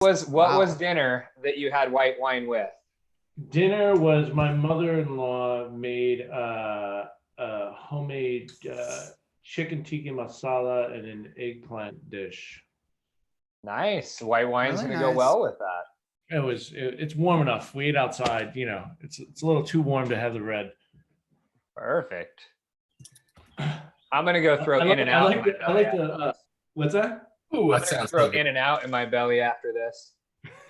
What was dinner that you had white wine with? Dinner was my mother-in-law made a homemade chicken tikka masala and an eggplant dish. Nice. White wine's Really gonna go nice. well with that. It's warm enough. We ate outside, you know, it's a little too warm to have the red. Perfect. I'm gonna go throw In and Out. What's that? Ooh, I'm that gonna sounds throw good. In and Out in my belly after this.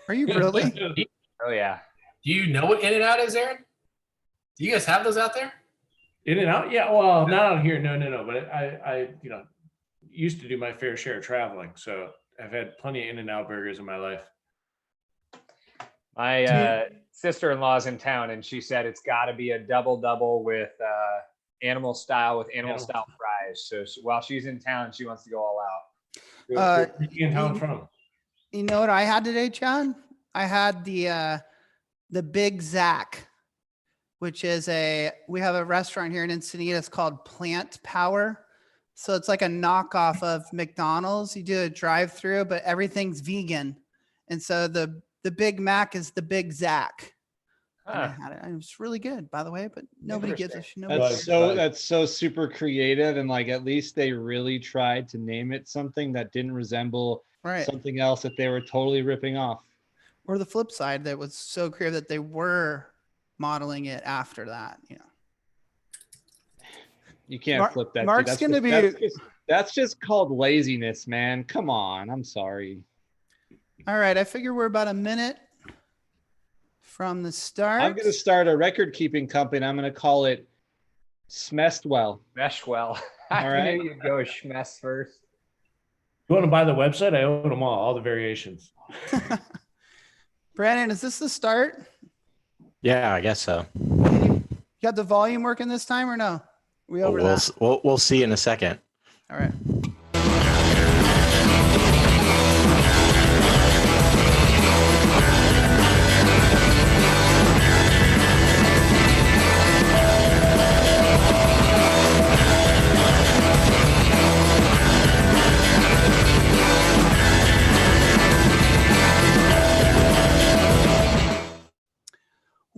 Are you really? Oh yeah. Do you know what In and Out is, Aaron? Do you guys have those out there? In and Out? Yeah, well, not out here. No. But I used to do my fair share of traveling. So I've had plenty of In and Out burgers in my life. My sister-in-law's in town, and she said it's got to be a double with animal style fries. So while she's in town, she wants to go all out. Where you in town from? You know what I had today, Chad? I had the Big Zack, which is we have a restaurant here in Encinitas. It's called Plant Power. So it's like a knockoff of McDonald's. You do a drive-through, but everything's vegan. And so the Big Mac is the Big Zack. I had it. It was really good, by the way, but nobody gives a shit. That's so super creative, and like at least they really tried to name it something that didn't resemble something else that they were totally ripping off. Or the flip side, that was so creative that they were modeling it after that. You know, you can't flip that. Mark's going to be. That's just called laziness, man. Come on, I'm sorry. All right, I figure we're about a minute from the start. I'm going to start a record-keeping company. I'm going to call it Smestwell. Meshwell. All right. I knew you'd go Schmess first. You want to buy the website? I own them all the variations. Brandon, is this the start? Yeah, I guess so. You got the volume working this time or no? We over that? We'll see in a second. All right.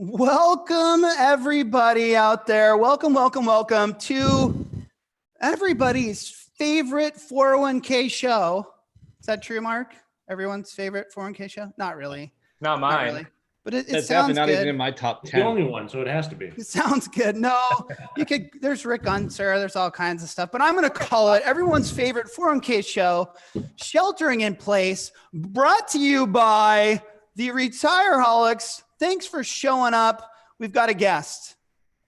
Welcome, everybody out there. Welcome to everybody's favorite 401k show. Is that true, Mark? Everyone's favorite 401k show? Not really. Not mine. Not really. But it That's sounds definitely not good. even in my top It's 10. the only one, so it has to be. It sounds good. No, you could. There's Rick Unser. There's all kinds of stuff. But I'm going to call it everyone's favorite 401k show, Sheltering in Place, brought to you by the Retireholics. Thanks for showing up. We've got a guest.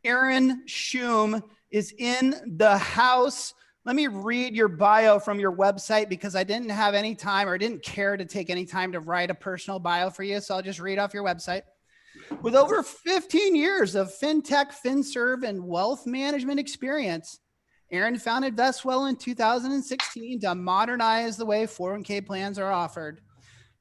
Aaron Shoom is in the house. Let me read your bio from your website because I didn't have any time or didn't care to take any time to write a personal bio for you. So I'll just read off your website. With over 15 years of FinTech, FinServe, and wealth management experience, Aaron founded Vestwell in 2016 to modernize the way 401k plans are offered.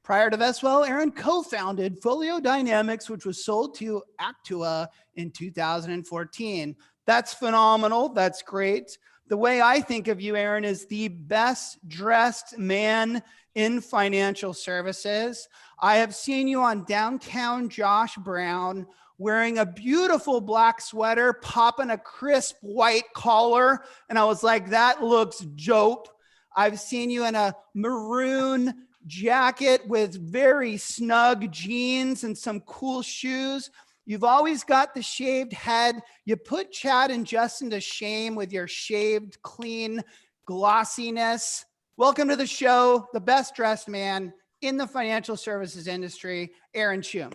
Prior to Vestwell, Aaron co-founded Folio Dynamics, which was sold to Actua in 2014. That's phenomenal. That's great. The way I think of you, Aaron, is the best dressed man in financial services. I have seen you on Downtown Josh Brown wearing a beautiful black sweater, popping a crisp white collar. And I was like, that looks dope. I've seen you in a maroon jacket with very snug jeans and some cool shoes. You've always got the shaved head. You put Chad and Justin to shame with your shaved, clean glossiness. Welcome to the show, the best dressed man in the financial services industry, Aaron Shoom.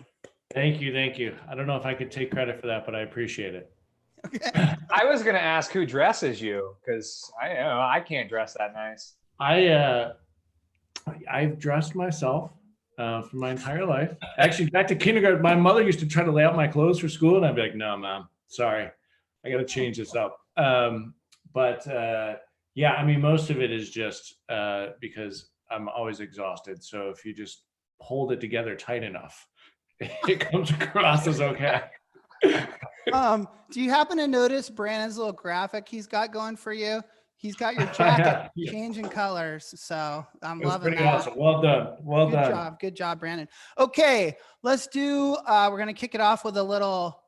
Thank you. I don't know if I could take credit for that, but I appreciate it. Okay. I was gonna ask who dresses you because I can't dress that nice. I've dressed myself for my entire life. Actually, back to kindergarten, my mother used to try to lay out my clothes for school, and I'd be like, "No, Mom, sorry, I got to change this up." Yeah, I mean, most of it is just because I'm always exhausted. So if you just hold it together tight enough, it comes across as okay. Do you happen to notice Brandon's little graphic he's got going for you? He's got your jacket changing colors. So I'm loving pretty that. awesome. Well done. Well Good done. job. Good job, Brandon. Okay, let's do, we're going to kick it off with a little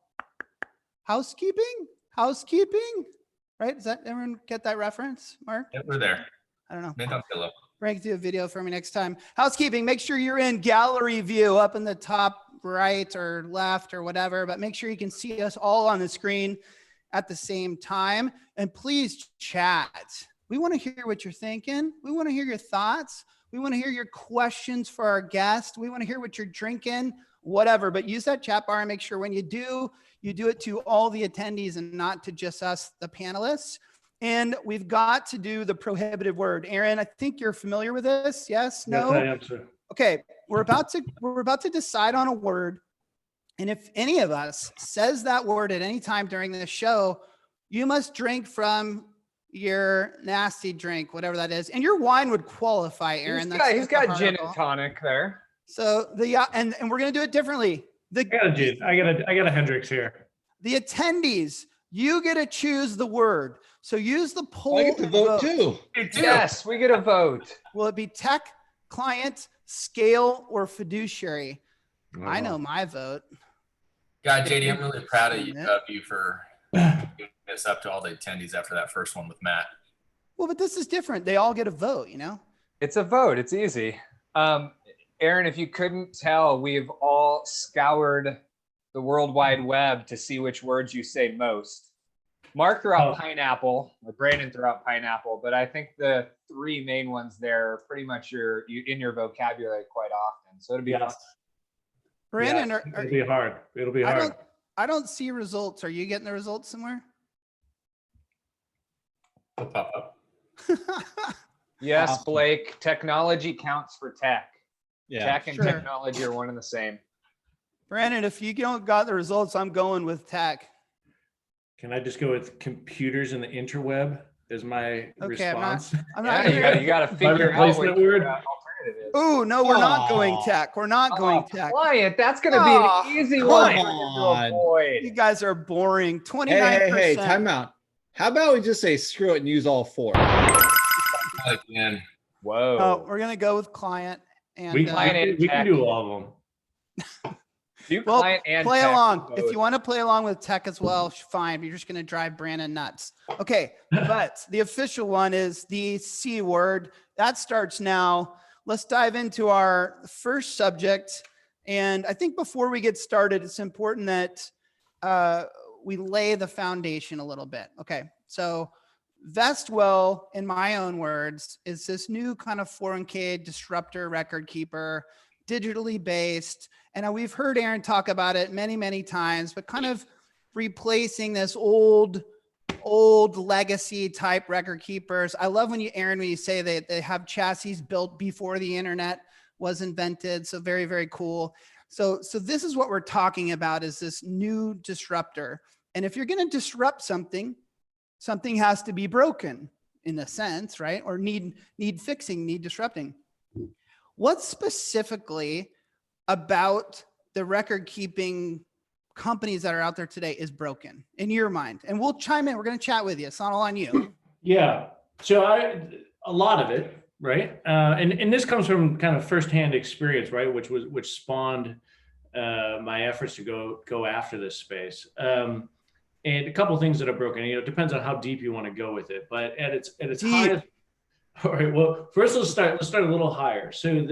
housekeeping, right? Does that everyone get that reference, Mark? Yep, we're there. I don't know. Mint on pillow. Frank, do a video for me next time. Housekeeping, make sure you're in gallery view up in the top right or left or whatever, but make sure you can see us all on the screen at the same time. And please chat. We want to hear what you're thinking. We want to hear your thoughts. We want to hear your questions for our guest. We want to hear what you're drinking, whatever, but use that chat bar and make sure when you do it to all the attendees and not to just us, the panelists. And we've got to do the prohibitive word. Aaron, I think you're familiar with this. Yes? No? Yes, I am, sir. Okay. We're about to decide on a word. And if any of us says that word at any time during the show, you must drink from your nasty drink, whatever that is. And your wine would qualify, Aaron. He's got gin and tonic there. So and we're going to do it differently. I got a gin. I got a Hendrix here. The attendees, you get to choose the word. So use the poll. I get to vote too. Yes, we get a vote. Will it be tech, client, scale, or fiduciary? I know my vote. God, JD, I'm really proud of you for giving this up to all the attendees after that first one with Matt. Well, but this is different. They all get a vote, you know? It's a vote. It's easy. Aaron, if you couldn't tell, we've all scoured the World Wide Web to see which words you say most. Mark threw out pineapple, or Brandon threw out pineapple, but I think the three main ones there are pretty much in your vocabulary quite often. So it'd be fun. Brandon, it'll be hard. It'll be hard. I don't see results. Are you getting the results somewhere? They'll pop up. Yes, Awesome. Blake, technology counts for tech. Yeah. Tech and sure. technology are one and the same. Brandon, if you don't got the results, I'm going with tech. Can I just go with computers and the interweb as my response? I'm not. You got to figure out what your alternative is. Oh, no, we're not going tech. We're not going tech. Client, that's going to be an easy one for you to avoid. You guys are boring. 29%. Hey, time out. How about we just say screw it and use all four? Again. Whoa. Oh, we're going to go with client. And We can do all of them. Do well, client and play tech along. both. If you want to play along with tech as well, fine. But you're just going to drive Brandon nuts. Okay. But the official one is the C word. That starts now. Let's dive into our first subject. And I think before we get started, it's important that we lay the foundation a little bit. Okay. So Vestwell, in my own words, is this new kind of 401k disruptor record keeper, digitally based. And we've heard Aaron talk about it many, many times, but kind of replacing this old legacy type record keepers. I love when you say they have chassis built before the internet was invented. So very, very cool. So this is what we're talking about, is this new disruptor. And if you're going to disrupt something has to be broken in a sense, right? Or need fixing, need disrupting. What specifically about the record keeping companies that are out there today is broken in your mind? And we'll chime in. We're going to chat with you. It's not all on you. Yeah. So a lot of it, right? And this comes from kind of firsthand experience, right? Which spawned my efforts to go after this space. And a couple of things that are broken. It depends on how deep you want to go with it. But at its highest. All right. Well, first let's start a little higher. So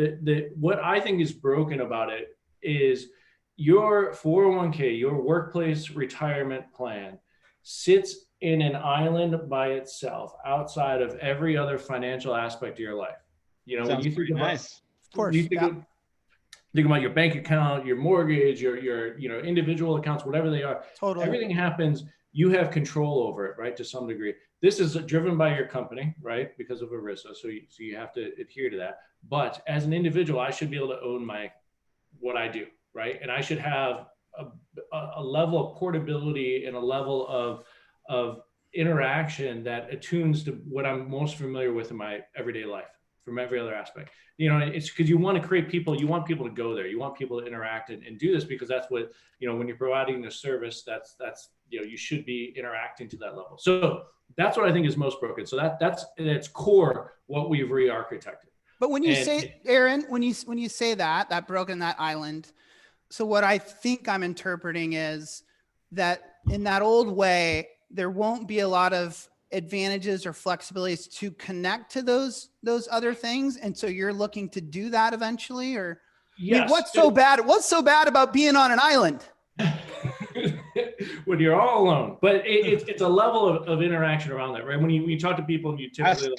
what I think is broken about it is your 401k, your workplace retirement plan, sits in an island by itself outside of every other financial aspect of your life. When you think about, nice. Of course. Think about your bank account, your mortgage, your individual accounts, whatever they are. Totally. Everything happens. You have control over it, right? To some degree. This is driven by your company, right? Because of ERISA. So you have to adhere to that. But as an individual, I should be able to own what I do, right? And I should have a level of portability and a level of interaction that attunes to what I'm most familiar with in my everyday life. from every other aspect. You know, it's because you want to create people, you want people to go there, you want people to interact and do this, because that's what, you know, when you're providing the service, that's, you know, you should be interacting to that level. So that's what I think is most broken. So that's at its core what we've re-architected. But when you say, Aaron, when you say that broken, that island, so what I think I'm interpreting is that in that old way, there won't be a lot of advantages or flexibilities to connect to those other things. And so you're looking to do that eventually, or yes. I mean, what's so bad about being on an island? When you're all alone, but it's a level of interaction around that, right? When you talk to people and you typically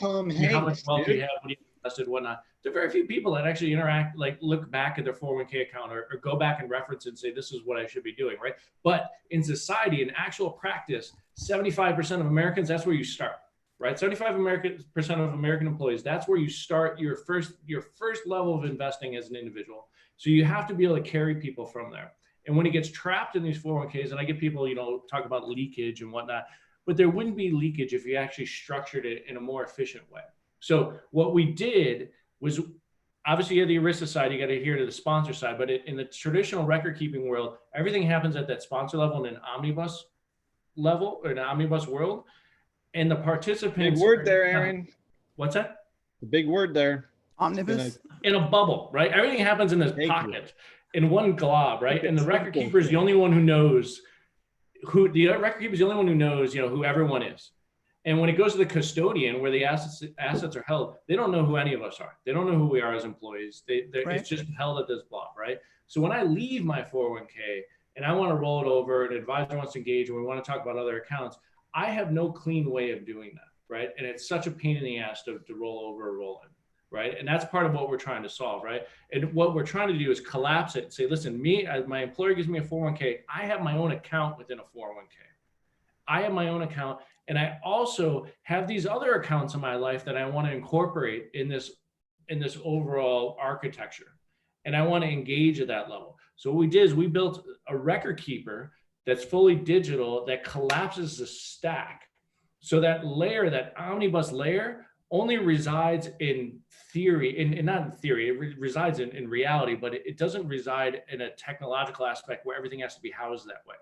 how much wealth you have, what you invested, whatnot, there are very few people that actually interact, like look back at their 401k account or go back and reference and say, this is what I should be doing, right? But in society, in actual practice, 75% of Americans, that's where you start, right? 75% of American employees, that's where you start your first level of investing as an individual. So you have to be able to carry people from there. And when it gets trapped in these 401ks, and I get people, you know, talk about leakage and whatnot, but there wouldn't be leakage if you actually structured it in a more efficient way. So what we did was, obviously you have the ERISA side, you got to adhere to the sponsor side, but in the traditional record keeping world, everything happens at that sponsor level in an omnibus level or an omnibus world. And the participants— Big word there, Aaron. What's that? The big word there. Omnibus. In a bubble, right? Everything happens in this pocket, in one glob, right? And the record keeper is the only one who knows who the record keeper is the only one who knows, you know, who everyone is. And when it goes to the custodian, where the assets are held, they don't know who any of us are. They don't know who we are as employees. Right. It's just held at this block, right? So when I leave my 401k and I want to roll it over, an advisor wants to engage, and we want to talk about other accounts, I have no clean way of doing that, right? And it's such a pain in the ass to roll over or roll in, right? And that's part of what we're trying to solve, right? And what we're trying to do is collapse it and say, listen, my employer gives me a 401k. I have my own account within a 401k. I have my own account. And I also have these other accounts in my life that I want to incorporate in this overall architecture. And I want to engage at that level. So what we did is we built a record keeper that's fully digital that collapses the stack. So that layer, that omnibus layer, only resides in theory, and not in theory, it resides in reality, but it doesn't reside in a technological aspect where everything has to be housed that way.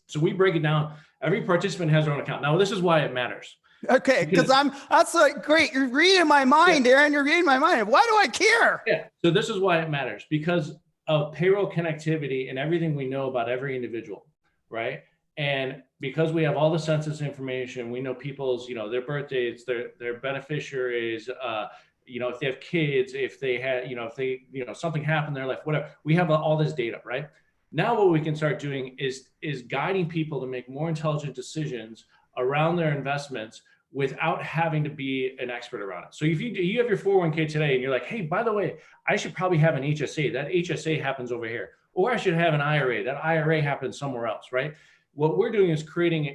So we break it down. Every participant has their own account. Now, this is why it matters. Okay, that's like great. You're reading my mind, yeah. Aaron. You're reading my mind. Why do I care? Yeah. So this is why it matters, because of payroll connectivity and everything we know about every individual, right? And because we have all the census information, we know people's, you know, their birth dates, their beneficiaries, you know, if they have kids, if they had, you know, if they, you know, something happened in their life, whatever. We have all this data, right? Now what we can start doing is guiding people to make more intelligent decisions around their investments without having to be an expert around it. So if you have your 401k today and you're like, hey, by the way, I should probably have an HSA. That HSA happens over here. Or I should have an IRA. That IRA happens somewhere else, right? What we're doing is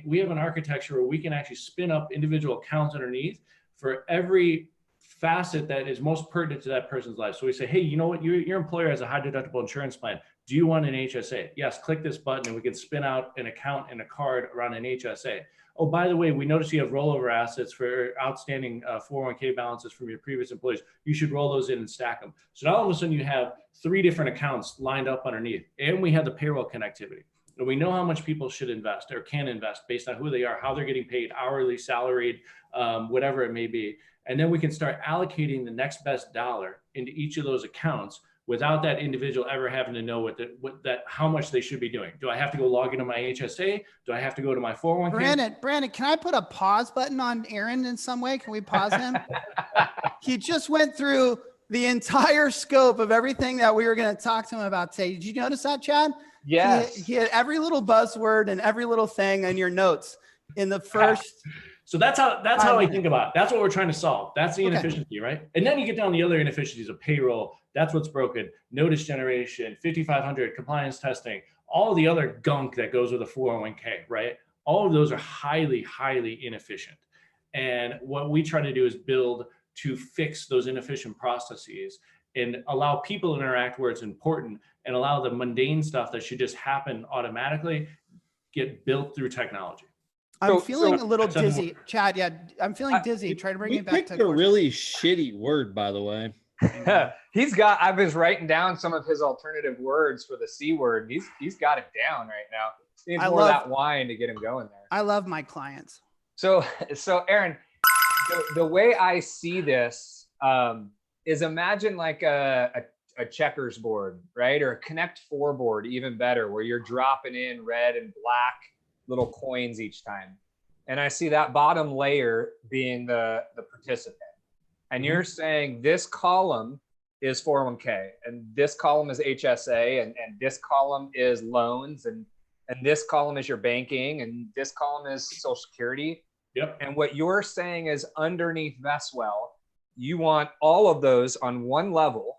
we have an architecture where we can actually spin up individual accounts underneath for every facet that is most pertinent to that person's life. So we say, hey, you know what? Your employer has a high deductible insurance plan. Do you want an HSA? Yes, click this button and we can spin out an account and a card around an HSA. Oh, by the way, we notice you have rollover assets for outstanding 401k balances from your previous employees. You should roll those in and stack them. So now all of a sudden you have 3 different accounts lined up underneath, and we have the payroll connectivity. And we know how much people should invest or can invest based on who they are, how they're getting paid, hourly, salaried, whatever it may be. And then we can start allocating the next best dollar into each of those accounts without that individual ever having to know how much they should be doing. Do I have to go log into my HSA? Do I have to go to my 401k? Brandon, can I put a pause button on Aaron in some way? Can we pause him? He just went through the entire scope of everything that we were going to talk to him about today. Did you notice that, Chad? Yes. He had every little buzzword and every little thing in your notes in the first. So that's how I think about it. That's what we're trying to solve. That's the inefficiency, right? And then you get down the other inefficiencies of payroll. That's what's broken. Notice generation, 5,500, compliance testing, all the other gunk that goes with a 401k, right? All of those are highly, highly inefficient. And what we try to do is build to fix those inefficient processes and allow people to interact where it's important and allow the mundane stuff that should just happen automatically get built through technology. I'm feeling so- a little That doesn't dizzy, Chad. Yeah, I'm feeling dizzy. Try to bring We it back picked to a course. really shitty word, by the way. I was writing down some of his alternative words for the C word. He's got it down right now. He needs more of that wine to get him going there. I love my clients. So Aaron, the way I see this is imagine like a checkers board, right? Or a Connect 4 board, even better, where you're dropping in red and black little coins each time. And I see that bottom layer being the participant. And you're saying this column is 401k, and this column is HSA, and this column is loans, and this column is your banking, and this column is Social Security. Yep. And what you're saying is underneath Vestwell, you want all of those on one level.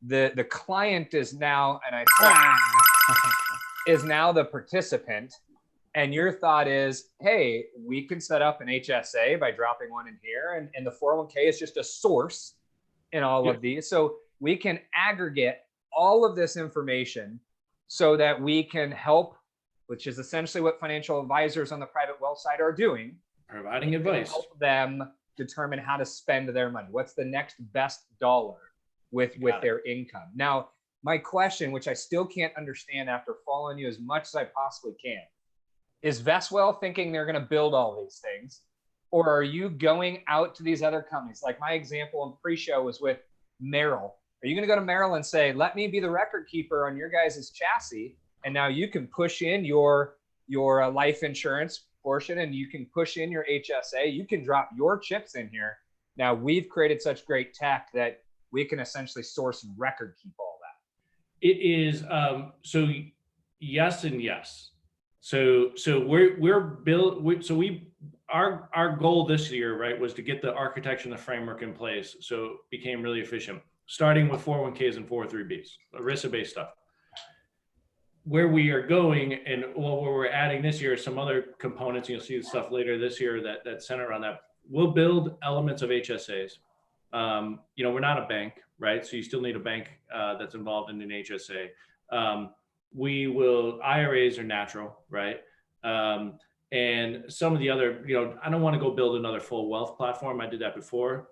The client is now, and I said, is now the participant. And your thought is, hey, we can set up an HSA by dropping one in here. And the 401k is just a source in all of these. So we can aggregate all of this information so that we can help, which is essentially what financial advisors on the private wealth side are doing. Providing advice. Help them determine how to spend their money. What's the next best dollar with their income? Now, my question, which I still can't understand after following you as much as I possibly can, is Vestwell thinking they're going to build all these things? Or are you going out to these other companies? Like my example in pre-show was with Merrill. Are you going to go to Merrill and say, let me be the record keeper on your guys' chassis? And now you can push in your life insurance portion, and you can push in your HSA. You can drop your chips in here. Now we've created such great tech that we can essentially source and record keep all that. It is, so yes and yes. So we're built. So our goal this year, right, was to get the architecture and the framework in place, so it became really efficient. Starting with 401ks and 403bs, ERISA-based stuff. Where we are going and what we're adding this year is some other components. You'll see the stuff later this year that center around that. We'll build elements of HSAs. We're not a bank, right? So you still need a bank that's involved in an HSA. IRAs are natural, right? And some of the other, I don't want to go build another full wealth platform. I did that before.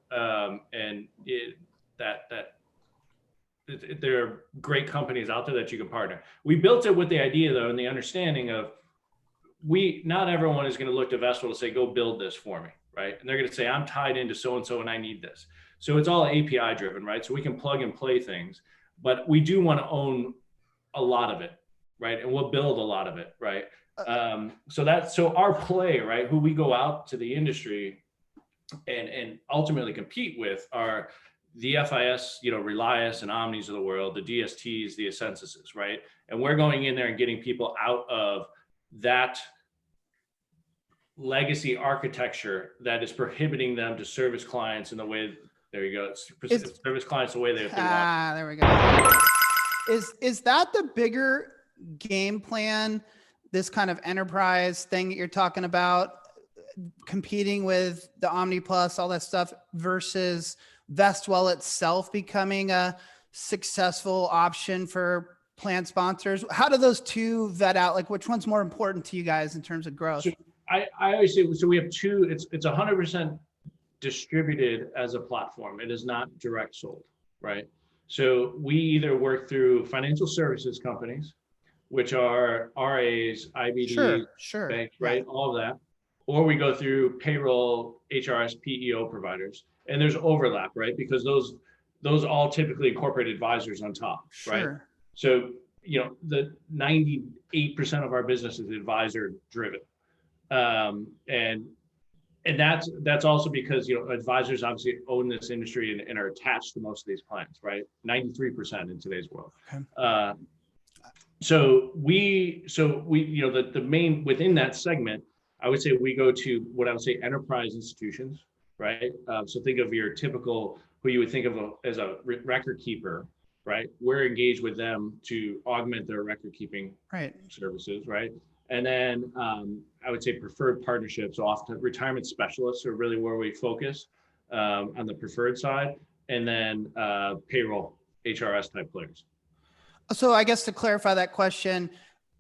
There are great companies out there that you can partner. We built it with the idea though, and the understanding of not everyone is going to look to Vestwell to say, go build this for me, right? And they're going to say, I'm tied into so-and-so and I need this. So it's all API driven, right? So we can plug and play things, but we do want to own a lot of it, right? And we'll build a lot of it, right? So our play, right? Who we go out to the industry and ultimately compete with are the FIS, Relias and Omnis of the world, the DSTs, the Ascensuses, right? And we're going in there and getting people out of that legacy architecture that is prohibiting them to service clients in the way, there you go, service clients the way they want. There we go. Is that the bigger game plan, this kind of enterprise thing that you're talking about, competing with the Omni Plus, all that stuff, versus Vestwell itself becoming a successful option for plan sponsors? How do those two vet out? Like, which one's more important to you guys in terms of growth? So I always say, so we have two, it's 100% distributed as a platform. It is not direct sold, right? So we either work through financial services companies, which are RAs, IBD, sure, banks, right? All of that. Or we go through payroll, HRS, PEO providers. And there's overlap, right? Because those all typically incorporate advisors on top, right? So, the 98% of our business is advisor driven. And that's also because, advisors obviously own this industry and are attached to most of these clients, right? 93% in today's world. Okay. So we, the main, within that segment, I would say we go to what I would say enterprise institutions, right? So think of your typical, who you would think of as a record keeper, right? We're engaged with them to augment their record keeping services, right? And then I would say preferred partnerships, often retirement specialists are really where we focus on the preferred side, and then payroll, HRS type players. So I guess to clarify that question,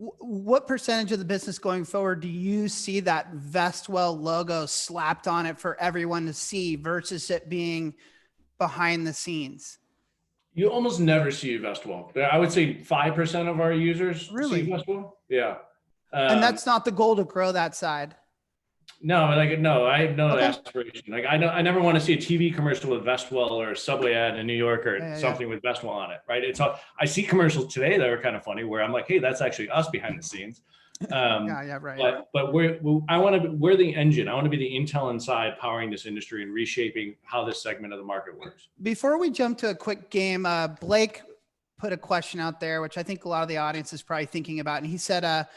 what percentage of the business going forward do you see that Vestwell logo slapped on it for everyone to see versus it being behind the scenes? You almost never see Vestwell. I would say 5% of our users Really? see Vestwell. Yeah. And that's not the goal to grow that side. No, no, I have no Okay. aspiration. Like I never want to see a TV commercial with Vestwell or a Subway ad in New York or something with Vestwell on it, right? It's all, I see commercials today that are kind of funny where I'm like, hey, that's actually us behind the scenes. Right. But we're the engine. I want to be the Intel inside powering this industry and reshaping how this segment of the market works. Before we jump to a quick game, Blake put a question out there, which I think a lot of the audience is probably thinking about. And he said,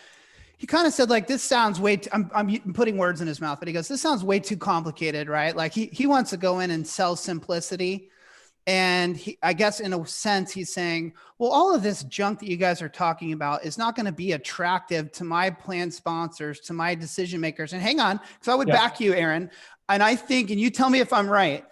he kind of said like, this sounds way too, I'm putting words in his mouth, but he goes, this sounds way too complicated, right? Like he wants to go in and sell simplicity. And I guess in a sense, he's saying, well, all of this junk that you guys are talking about is not going to be attractive to my plan sponsors, to my decision makers. And hang on, because I would back you, Aaron. And I think, and you tell me if I'm right,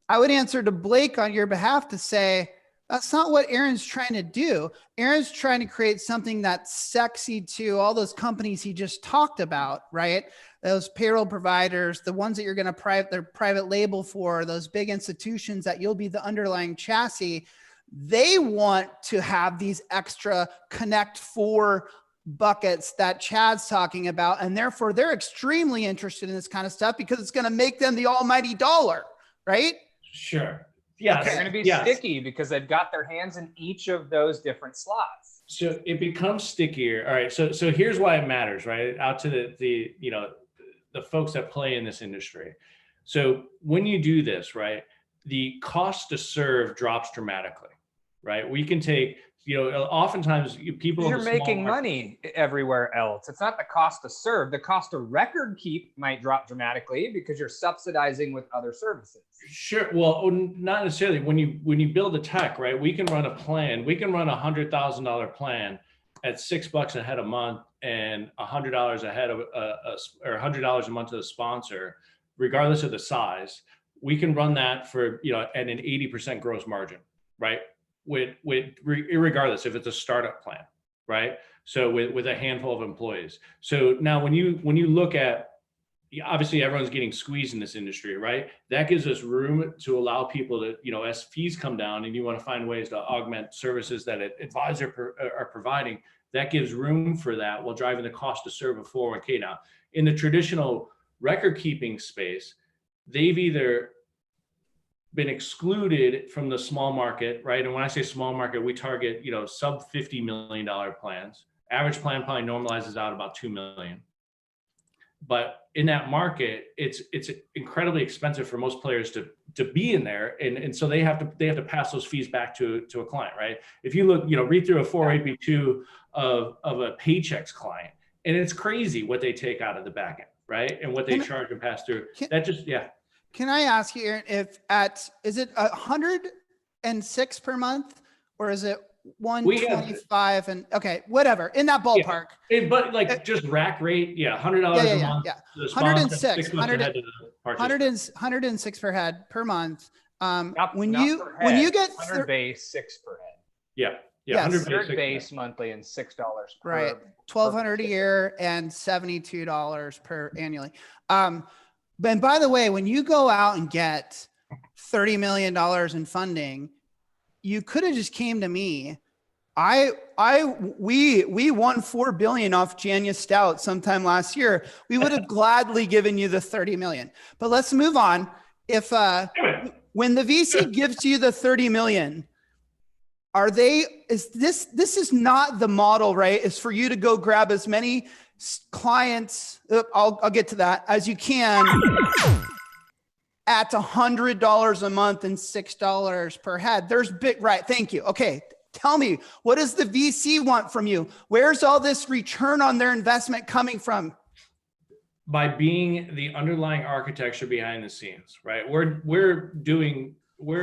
I would answer to Blake on your behalf to say, that's not what Aaron's trying to do. Aaron's trying to create something that's sexy to all those companies he just talked about, right? Those payroll providers, the ones that you're going to private label for, those big institutions that you'll be the underlying chassis. They want to have these extra Connect 4 buckets that Chad's talking about. And therefore they're extremely interested in this kind of stuff because it's going to make them the almighty dollar, right? Sure. Yeah, they're going to be sticky because they've got their hands in each of those different slots. So it becomes stickier. All right. So here's why it matters, right? Out to the folks that play in this industry. So when you do this, right, the cost to serve drops dramatically, right? We can take, oftentimes people you're making money everywhere else. It's not the cost to serve. The cost to record keep might drop dramatically because you're subsidizing with other services. Sure. Well, not necessarily. When you build a tech, right, we can run a plan. We can run $100,000 plan at $6 a head a month and $100 a head of or $100 a month to the sponsor, regardless of the size. We can run that for at an 80% gross margin, right? Regardless if it's a startup plan, right? So with a handful of employees. So now when you look at, obviously everyone's getting squeezed in this industry, right? That gives us room to allow people to, as fees come down and you want to find ways to augment services that an advisor are providing, that gives room for that while driving the cost to serve a 401k down. In the traditional record keeping space, they've either been excluded from the small market, right? And when I say small market, we target, sub $50 million plans. Average plan probably normalizes out about 2 million. But in that market, it's incredibly expensive for most players to be in there, and so they have to pass those fees back to a client, right? If you look, read through a 408B2 of a Paychex client, and it's crazy what they take out of the back end, right? And what they charge and pass through. Can I ask you, Aaron, is it 106 per month, or is it 125 and okay, whatever in that ballpark? But like just rack rate, $100 a month. Yeah. 106 per head per month. When you get 100 base, 6 per head. Yeah. Yes. 100 base monthly and $6 per. Right. 1,200 a year and $72 per annually. But by the way, when you go out and get $30 million in funding, you could have just came to me. We won $4 billion off Janya Stout sometime last year. We would have gladly given you the 30 million. But let's move on. If when the VC gives you the 30 million, this is not the model, right? Is for you to go grab as many clients, I'll get to that, as you can at $100 a month and $6 per head. There's big, right? Thank you. Okay. Tell me, what does the VC want from you? Where's all this return on their investment coming from? By being the underlying architecture behind the scenes, right? We're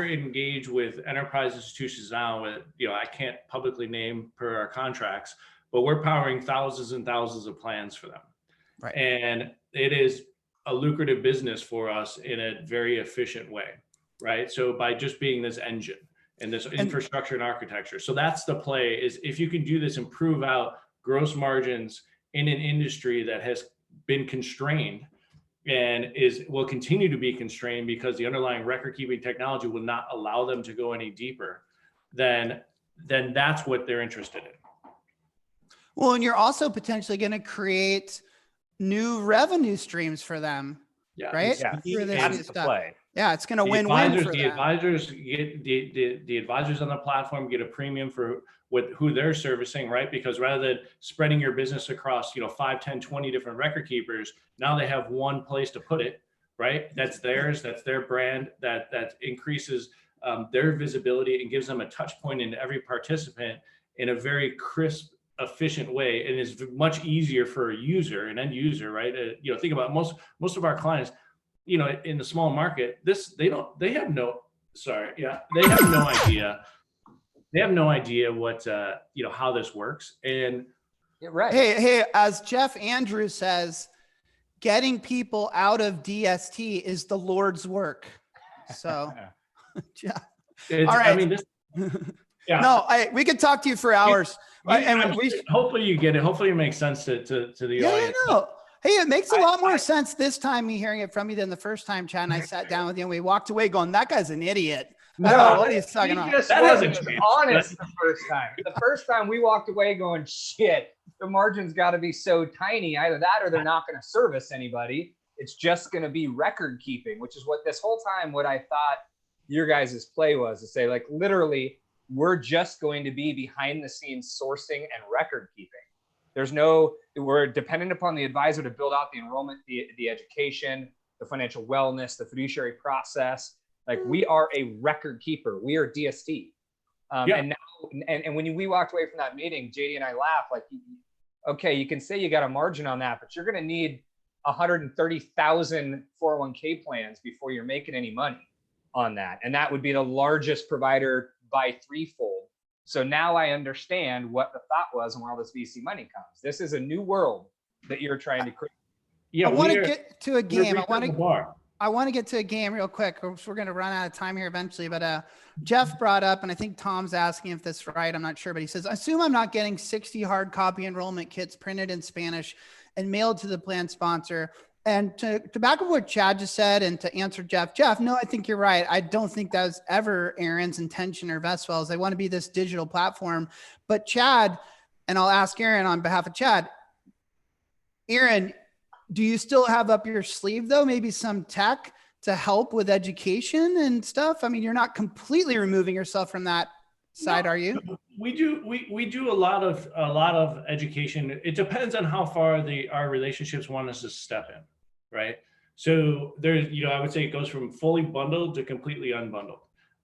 engaged with enterprise institutions now with, I can't publicly name per our contracts, but we're powering thousands and thousands of plans for them. Right. And it is a lucrative business for us in a very efficient way, right? So by just being this engine and this infrastructure and architecture. So that's the play, is if you can do this and prove out gross margins in an industry that has been constrained and will continue to be constrained because the underlying record keeping technology will not allow them to go any deeper, then that's what they're interested in. Well, and you're also potentially going to create new revenue streams for them, right? Yeah, Through this that's new the stuff. play. Yeah, it's going to win-win for The them. advisors get the advisors on the platform get a premium for who they're servicing, right? Because rather than spreading your business across 5, 10, 20 different record keepers, now they have one place to put it, right? That's theirs, that's their brand, that increases their visibility and gives them a touch point into every participant in a very crisp, efficient way, and is much easier for a user, an end user, right? Think about most of our clients, in the small market, they have no idea. They have no idea what how this works. And right. Hey, as Jeff Andrews says, getting people out of DST is the Lord's work. So, yeah. All right. I mean, yeah. No, we could talk to you for hours. Hopefully you get it. Hopefully it makes sense to the audience. No. Hey, it makes a lot more sense this time, me hearing it from you, than the first time Chad and I sat down with you and we walked away going, that guy's an idiot. No, what are you talking about? That wasn't honest the first time. The first time we walked away going, shit, the margin's got to be so tiny. Either that or they're not going to service anybody. It's just going to be record keeping, which is what this whole time, what I thought your guys' play was, to say, like, literally, we're just going to be behind the scenes sourcing and record keeping. We're dependent upon the advisor to build out the enrollment, the education, the financial wellness, the fiduciary process. Like, we are a record keeper. We are DST. And when we walked away from that meeting, JD and I laughed, like, okay, you can say you got a margin on that, but you're going to need 130,000 401k plans before you're making any money on that. And that would be the largest provider by threefold. So now I understand what the thought was and where all this VC money comes. This is a new world that you're trying to create. Yeah, I want to get to a game. I want to get to a game real quick. We're going to run out of time here eventually. But Jeff brought up, and I think Tom's asking if this is right. I'm not sure, but he says, assume I'm not getting 60 hard copy enrollment kits printed in Spanish and mailed to the plan sponsor. And to back up what Chad just said and to answer Jeff, no, I think you're right. I don't think that was ever Aaron's intention or Vestwell's. They want to be this digital platform. But Chad, and I'll ask Aaron on behalf of Chad, Aaron, do you still have up your sleeve, though, maybe some tech to help with education and stuff? I mean, you're not completely removing yourself from that side, are you? We do a lot of education. It depends on how far our relationships want us to step in, right? So there's, I would say it goes from fully bundled to completely unbundled.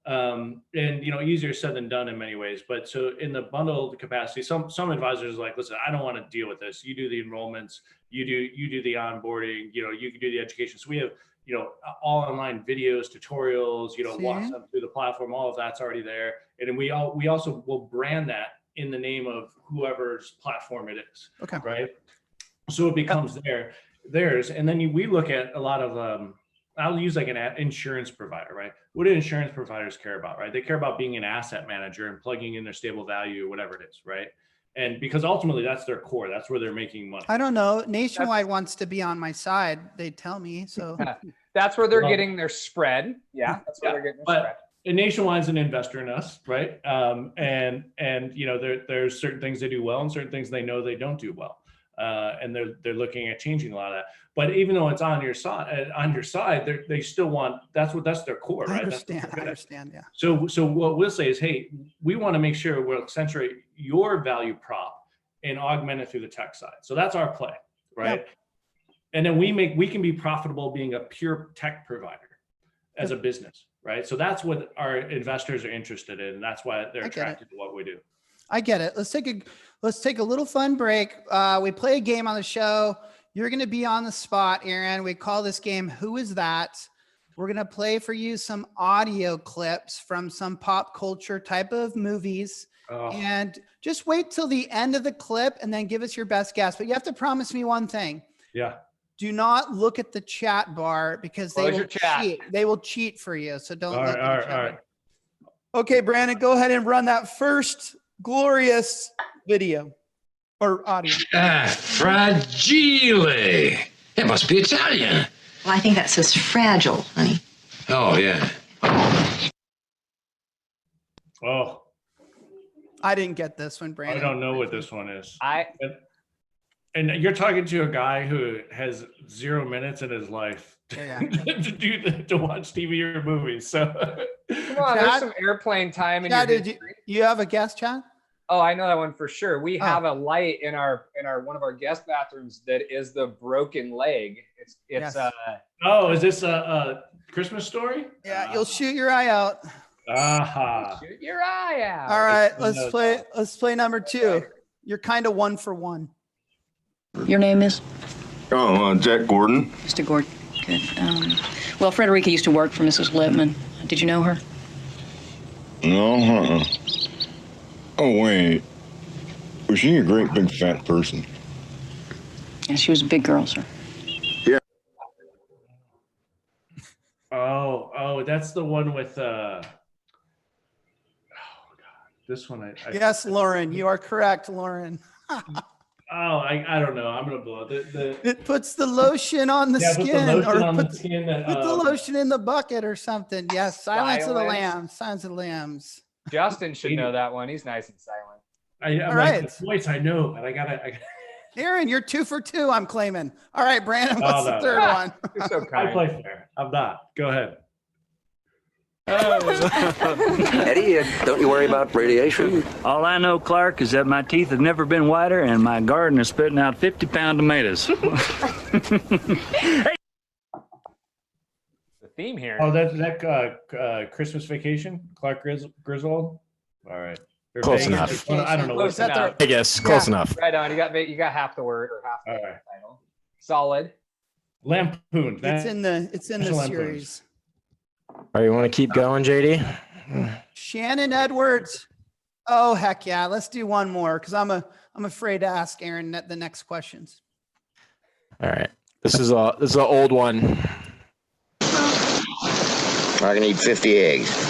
And easier said than done in many ways. But so in the bundled capacity, some advisors are like, listen, I don't want to deal with this. You do the enrollments, you do the onboarding, you can do the education. So we have, all online videos, tutorials, walk them through the platform. All of that's already there. And then we also will brand that in the name of whoever's platform it is. Okay. Right. So it becomes theirs. And then we look at a lot of, I'll use like an insurance provider, right? What do insurance providers care about, right? They care about being an asset manager and plugging in their stable value, whatever it is, right? And because ultimately that's their core, that's where they're making money. I don't know. Nationwide wants to be on my side. They tell me so. That's where they're getting their spread. Yeah, that's where they're getting their spread. And Nationwide's an investor in us, right? And there's certain things they do well and certain things they know they don't do well. And they're looking at changing a lot of that. But even though it's on your side, they still want that's their core, right? I understand. Yeah. So what we'll say is, hey, we want to make sure we'll accentuate your value prop and augment it through the tech side. So that's our play, right? Yep. And then we can be profitable being a pure tech provider as a business, right? So that's what our investors are interested in, and that's why they're attracted to what we do. I get it. Let's take a little fun break. We play a game on the show. You're going to be on the spot, Aaron. We call this game, Who Is That? We're going to play for you some audio clips from some pop culture type of movies. Oh. And just wait till the end of the clip and then give us your best guess. But you have to promise me one thing. Yeah. Do not look at the chat bar because they will cheat. They will cheat for you. So don't look at the chat. All right. Okay, Brandon, go ahead and run that first glorious video. or audio. Fragile. It must be Italian. Well, I think that says fragile, honey. Oh, yeah. Oh, I didn't get this one, I Brandon. don't know what this one is. I And you're talking to a guy who has 0 minutes in his life Yeah. to watch TV or movies. So come on, there's Chad? some airplane time in Chad, your did history. you have a guess, Chad? Oh, I know that one for sure. We Oh. have a light in our one of our guest bathrooms that is the broken leg. It's Yes. oh, is this a Christmas Story? Yeah, you'll shoot your eye out. Aha. shoot your eye out. All right, knows let's play number 2. You're kind of 1 for 1. Your name is? Oh, Jack Gordon. Mr. Gordon. Good. Well, Frederica used to work for Mrs. Lippman. Did you know her? No, Oh, wait. Was she a great big fat person? Yeah, she was a big girl, sir. Oh, that's the one with oh God, this one I Yes, Lauren, you are correct, Lauren. I don't know. I'm gonna blow it. It puts the lotion on the Put skin, the lotion or on the puts, skin that, put the lotion in the bucket or something. Yes, Silence of the Silence. Lambs. Silence of the Lambs. Justin should know that one. He's nice and silent. I'm All like, right. the voice I know, but I gotta Aaron, you're 2 for 2. I'm claiming. All right, Brandon, what's the no. third one? You're so I kind. play fair. I'm not. Go ahead. Eddie, don't you worry about radiation. All I know, Clark, is that my teeth have never been whiter and my garden is spitting out 50-pound tomatoes. The theme here. Oh, that's that Christmas Vacation, Clark Griswold. All right. Or Close Vegas. enough. I don't know. Close What's that? enough. I guess close enough. Right on. You got half the word or half the All right. title. Solid. Lampoon. It's in the National Lampoons. series. All right, you want to keep going, JD? Shannon Edwards. Oh heck yeah! Let's do one more because I'm afraid to ask Aaron the next questions. All right. This is an old one. I can eat 50 eggs.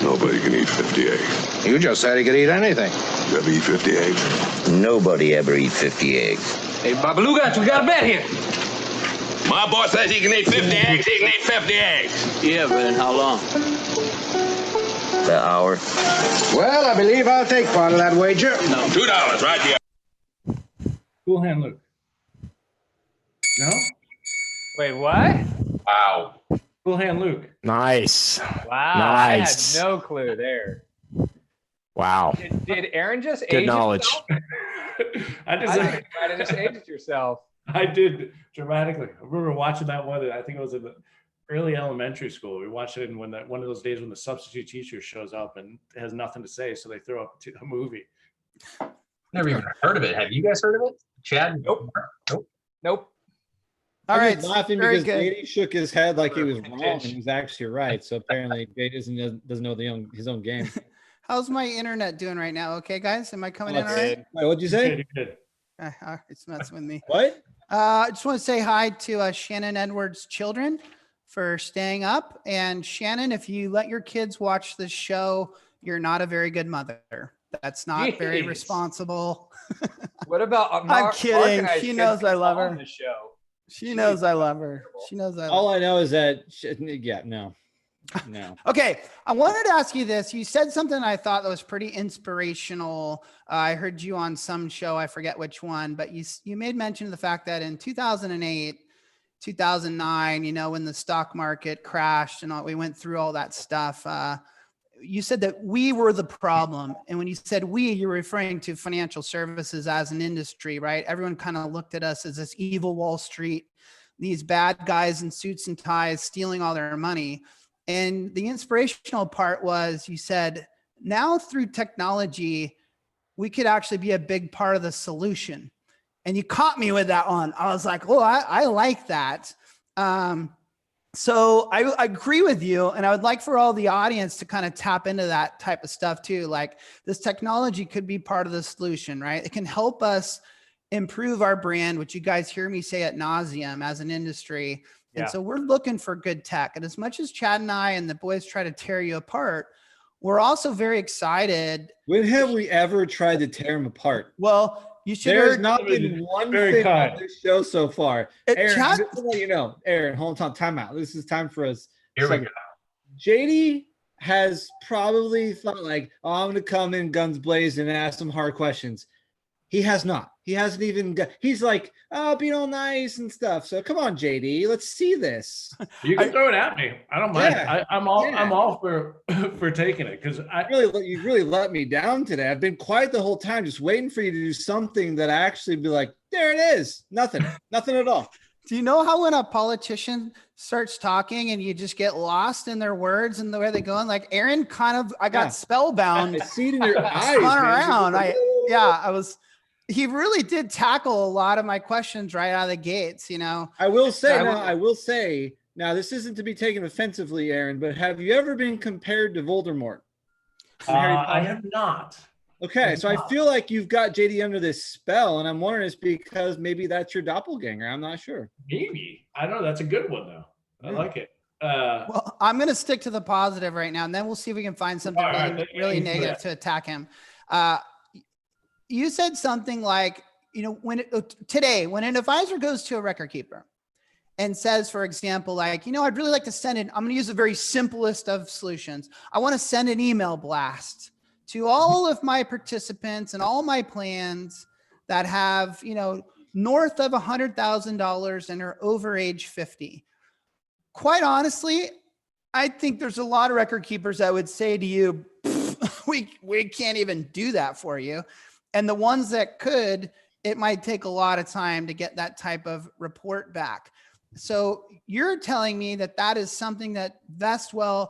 Nobody can eat 50 eggs. You just said he could eat anything. You ever eat 50 eggs? Nobody ever eat 50 eggs. Hey, Babaluga, we got a bet here. My boy says he can eat 50 eggs. He can eat 50 eggs. Yeah, but in how long? The hour. Well, I believe I'll take part of that wager. $2 right here. Cool Hand Luke. No? Wait, what? Wow. Cool Hand Luke. Nice. Wow. Nice. I had no clue there. Wow. Did Aaron just Good age knowledge. I I think you might have just aged yourself. I did dramatically. I remember watching that one. I think it was in the early elementary school. We watched it in one of those days when the substitute teacher shows up and has nothing to say, so they throw up a movie. Never even heard of it. Have you guys heard of it? Chad? Nope. Nope. All I'm right, just laughing very because good. JD shook his head like he was wrong and he was actually right. So apparently JD doesn't know his own game. How's my internet doing right now? Okay, guys, am I coming in all What's- right? Wait, what'd you say? Good. It's messing with me. What? I just want to say hi to Shannon Edwards' children for staying up. And Shannon, if you let your kids watch this show, you're not a very good mother. That's not very Jeez. responsible. What about I'm Mark kidding. and I's She kids knows I love on her. The show. She knows I love her. She knows I love her. All I know is that, no. Okay, I wanted to ask you this. You said something I thought that was pretty inspirational. I heard you on some show, I forget which one, but you made mention of the fact that in 2008, 2009, when the stock market crashed and we went through all that stuff, you said that we were the problem. And when you said we, you're referring to financial services as an industry, right? Everyone kind of looked at us as this evil Wall Street, these bad guys in suits and ties stealing all their money. And the inspirational part was you said, now through technology, we could actually be a big part of the solution. And you caught me with that one. I was like, oh, I like that. So I agree with you. And I would like for all the audience to kind of tap into that type of stuff too. Like this technology could be part of the solution, right? It can help us improve our brand, which you guys hear me say ad nauseum as an industry. And so we're looking for good tech. And as much as Chad and I and the boys try to tear you apart, we're also very excited. When have we ever tried to tear them apart? Well, you should. There's not been one thing on this show so far. Aaron, Chad, just to let you know, Aaron, hold on, time out. This is time for us. Here we go. JD has probably thought like, oh, I'm going to come in guns blazing and ask some hard questions. He has not. He hasn't even got, he's like, oh, being all nice and stuff. So come on, JD, let's see this. You can throw it at me. I don't mind. Yeah. I'm all for taking it, because you really let me down today. I've been quiet the whole time, just waiting for you to do something that I actually be like, there it is. Nothing at all. Do you know how when a politician starts talking and you just get lost in their words and the way they're going? Like Aaron I got spellbound. I see it in your eyes. Spun around. He really did tackle a lot of my questions right out of the gates, you know. I will say, now this isn't to be taken offensively, Aaron, but have you ever been compared to Voldemort? I have not. Okay, so I feel like you've got JD under this spell, and I'm wondering it's because maybe that's your doppelganger. I'm not sure. Maybe. I don't know. That's a good one, though. I like it. Well, I'm going to stick to the positive right now, and then we'll see if we can find something really negative to attack him. You said something like, you know, when an advisor goes to a record keeper and says, for example, like, you know, I'd really like to send I'm going to use the very simplest of solutions. I want to send an email blast to all of my participants and all my plans that have, you know, north of $100,000 and are over age 50. Quite honestly, I think there's a lot of record keepers that would say to you, we can't even do that for you. And the ones that could, it might take a lot of time to get that type of report back. So you're telling me that is something that Vestwell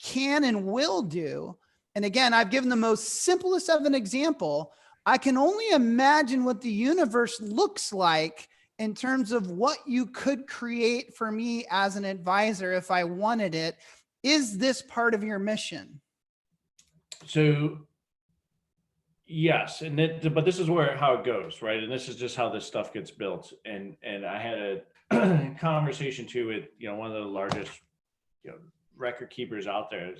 can and will do. And again, I've given the most simplest of an example. I can only imagine what the universe looks like in terms of what you could create for me as an advisor if I wanted it. Is this part of your mission? So yes, but this is how it goes, right? And this is just how this stuff gets built. And I had a conversation too with, you know, one of the largest, you know, record keepers out there,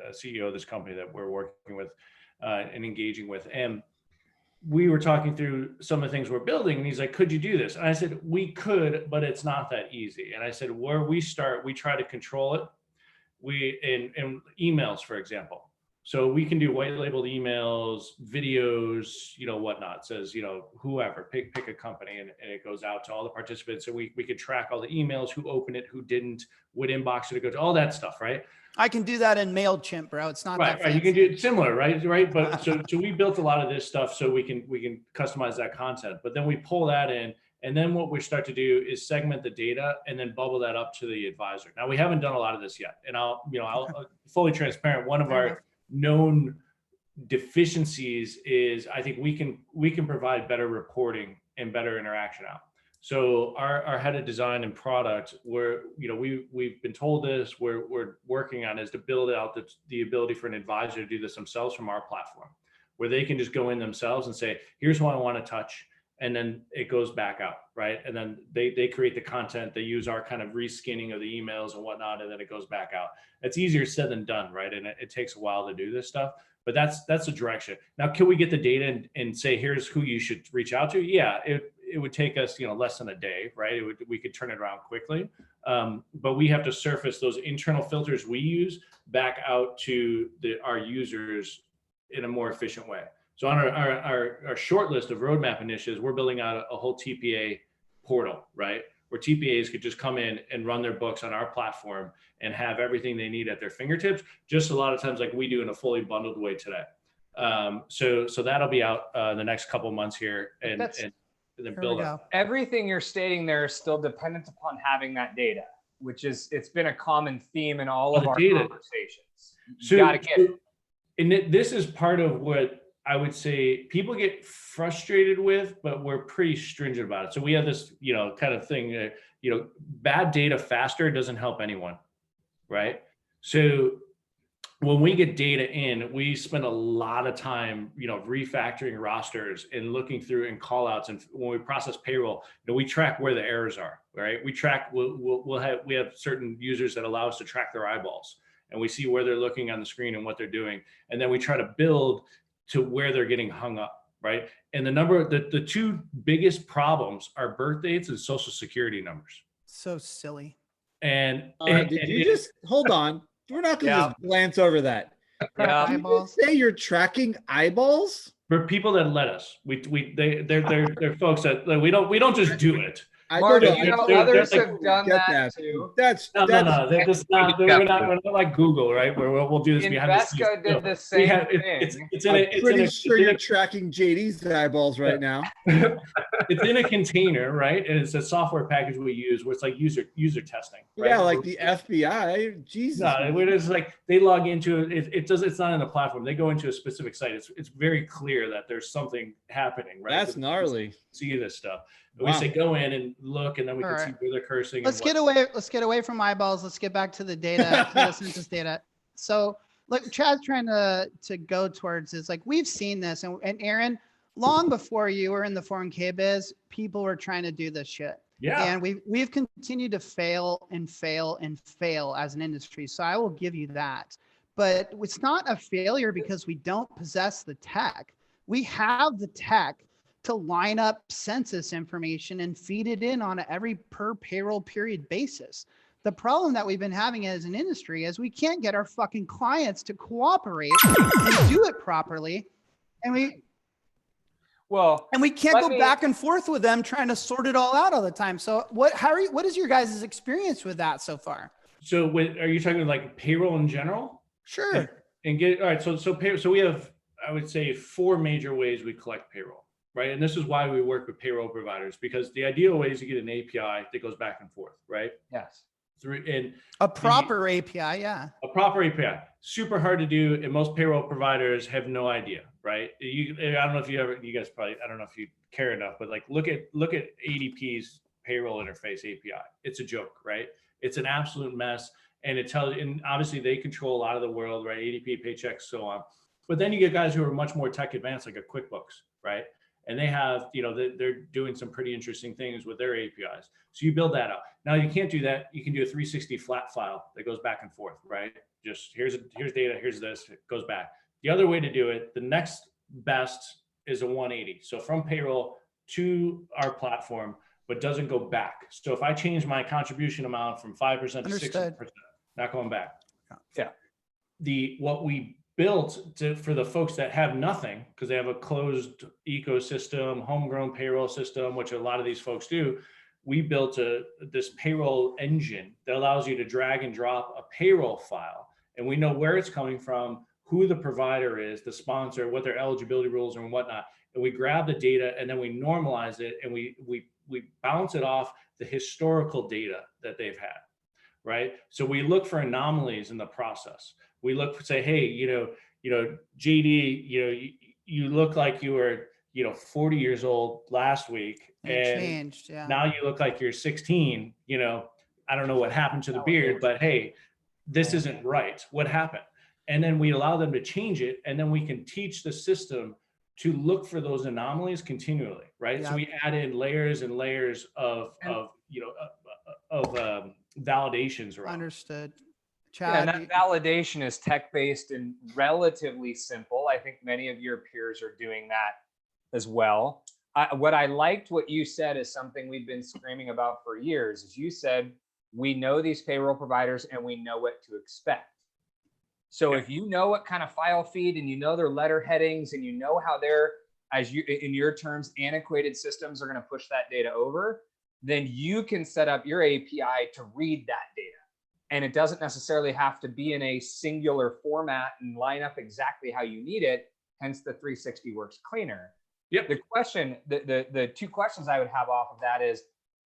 a CEO of this company that we're working with and engaging with. And we were talking through some of the things we're building, and he's like, could you do this? And I said, we could, but it's not that easy. And I said, where we start, we try to control it. In emails, for example. So we can do white labeled emails, videos, you know, whatnot. It says, you know, whoever, pick a company, and it goes out to all the participants. So we could track all the emails, who opened it, who didn't, what inbox did it go to, all that stuff, right? I can do that in MailChimp, bro. It's not that fancy. Right. You can do it similar, right? But so we built a lot of this stuff so we can customize that content. But then we pull that in, and then what we start to do is segment the data and then bubble that up to the advisor. Now, we haven't done a lot of this yet, and I'll fully transparent. One of our known deficiencies is I think we can provide better reporting and better interaction out. So our head of design and product, we've been told this, we're working on is to build out the ability for an advisor to do this themselves from our platform, where they can just go in themselves and say, here's what I want to touch. And then it goes back out, right? And then they create the content, they use our kind of reskinning of the emails and whatnot, and then it goes back out. It's easier said than done, right? And it takes a while to do this stuff, but that's the direction. Now, can we get the data and say, here's who you should reach out to? Yeah, it would take us, you know, less than a day, right? We could turn it around quickly, but we have to surface those internal filters we use back out to our users in a more efficient way. So on our short list of roadmap initiatives, we're building out a whole TPA portal, right? Where TPAs could just come in and run their books on our platform and have everything they need at their fingertips, just a lot of times like we do in a fully bundled way today. So that'll be out the next couple of months here, and then build up. Everything you're stating there is still dependent upon having that data, which is, it's been a common theme in all of our conversations. You gotta get it. And this is part of what I would say people get frustrated with, but we're pretty stringent about it. So we have this, you know, kind of thing, bad data faster doesn't help anyone, right? So when we get data in, we spend a lot of time, you know, refactoring rosters and looking through and call outs. And when we process payroll, you know, we track where the errors are, right? We track, we have certain users that allow us to track their eyeballs. and we see where they're looking on the screen and what they're doing. And then we try to build to where they're getting hung up, right? And the two biggest problems are birth dates and social security numbers. So silly. And did you just hold on? We're not going to just glance over that. Yeah. Did you just say you're tracking eyeballs? For people that let us, they're folks that we don't just do it. Marty, others have done that too. No. That's not. We're not like Google, right? Where we'll do this behind the scenes. Invesco did the same thing. I'm pretty sure you're tracking JD's eyeballs right now. It's in a container, right? And it's a software package we use where it's like user testing. Right? Yeah, like the FBI. Jesus. No, it's like they log into it. It's not in the platform. They go into a specific site. It's very clear that there's something happening, right? That's gnarly. See this stuff. Wow. We say go in and look, and then we can see where they're cursing. Let's get away from eyeballs. Let's get back to the data, to the census data. So, look, Chad's trying to go towards is like we've seen this, and Aaron, long before you were in the 401k biz, people were trying to do this shit. Yeah. And we've continued to fail as an industry. So I will give you that. But it's not a failure because we don't possess the tech. We have the tech to line up census information and feed it in on every per payroll period basis. The problem that we've been having as an industry is we can't get our fucking clients to cooperate and do it properly. And we can't go back and forth with them trying to sort it all out all the time. So what is your guys' experience with that so far? So are you talking like payroll in general? Sure. All right. So we have, I would say, 4 major ways we collect payroll. Right. And this is why we work with payroll providers, because the ideal way is to get an API that goes back and forth. Right. Yes. A proper API. Yeah. A proper API. Super hard to do. And most payroll providers have no idea. Right. I don't know if you guys probably, I don't know if you care enough, but like look at ADP's payroll interface API. It's a joke. Right. It's an absolute mess. And it tells, and obviously they control a lot of the world, right? ADP, Paychex, so on. But then you get guys who are much more tech advanced, like a QuickBooks, right? And they have, they're doing some pretty interesting things with their APIs. So you build that up. Now you can't do that. You can do a 360 flat file that goes back and forth, right? Just here's data, here's this, it goes back. The other way to do it, the next best is a 180. So from payroll to our platform, but doesn't go back. So if I change my contribution amount from 5% to 60%, not going back. Yeah. What we built for the folks that have nothing, because they have a closed ecosystem, homegrown payroll system, which a lot of these folks do, we built this payroll engine that allows you to drag and drop a payroll file. And we know where it's coming from, who the provider is, the sponsor, what their eligibility rules are and whatnot. And we grab the data and then we normalize it and we bounce it off the historical data that they've had, right? So we look for anomalies in the process. We look for, say, hey, JD, you look like you were, 40 years old last week, and changed, yeah. Now you look like you're 16. I don't know what happened to the beard, but hey, this isn't right. What happened? And then we allow them to change it, and then we can teach the system to look for those anomalies continually, right? Yeah. So we add in layers and layers of validations around. Understood. Chad, and that validation is tech-based and relatively simple. I think many of your peers are doing that as well. What I liked what you said is something we've been screaming about for years, is you said, we know these payroll providers and we know what to expect. So if you know what kind of file feed and you know their letter headings and you know how their, in your terms, antiquated systems are going to push that data over, then you can set up your API to read that data. And it doesn't necessarily have to be in a singular format and line up exactly how you need it. Hence the 360 works cleaner. Yep. The 2 questions I would have off of that is,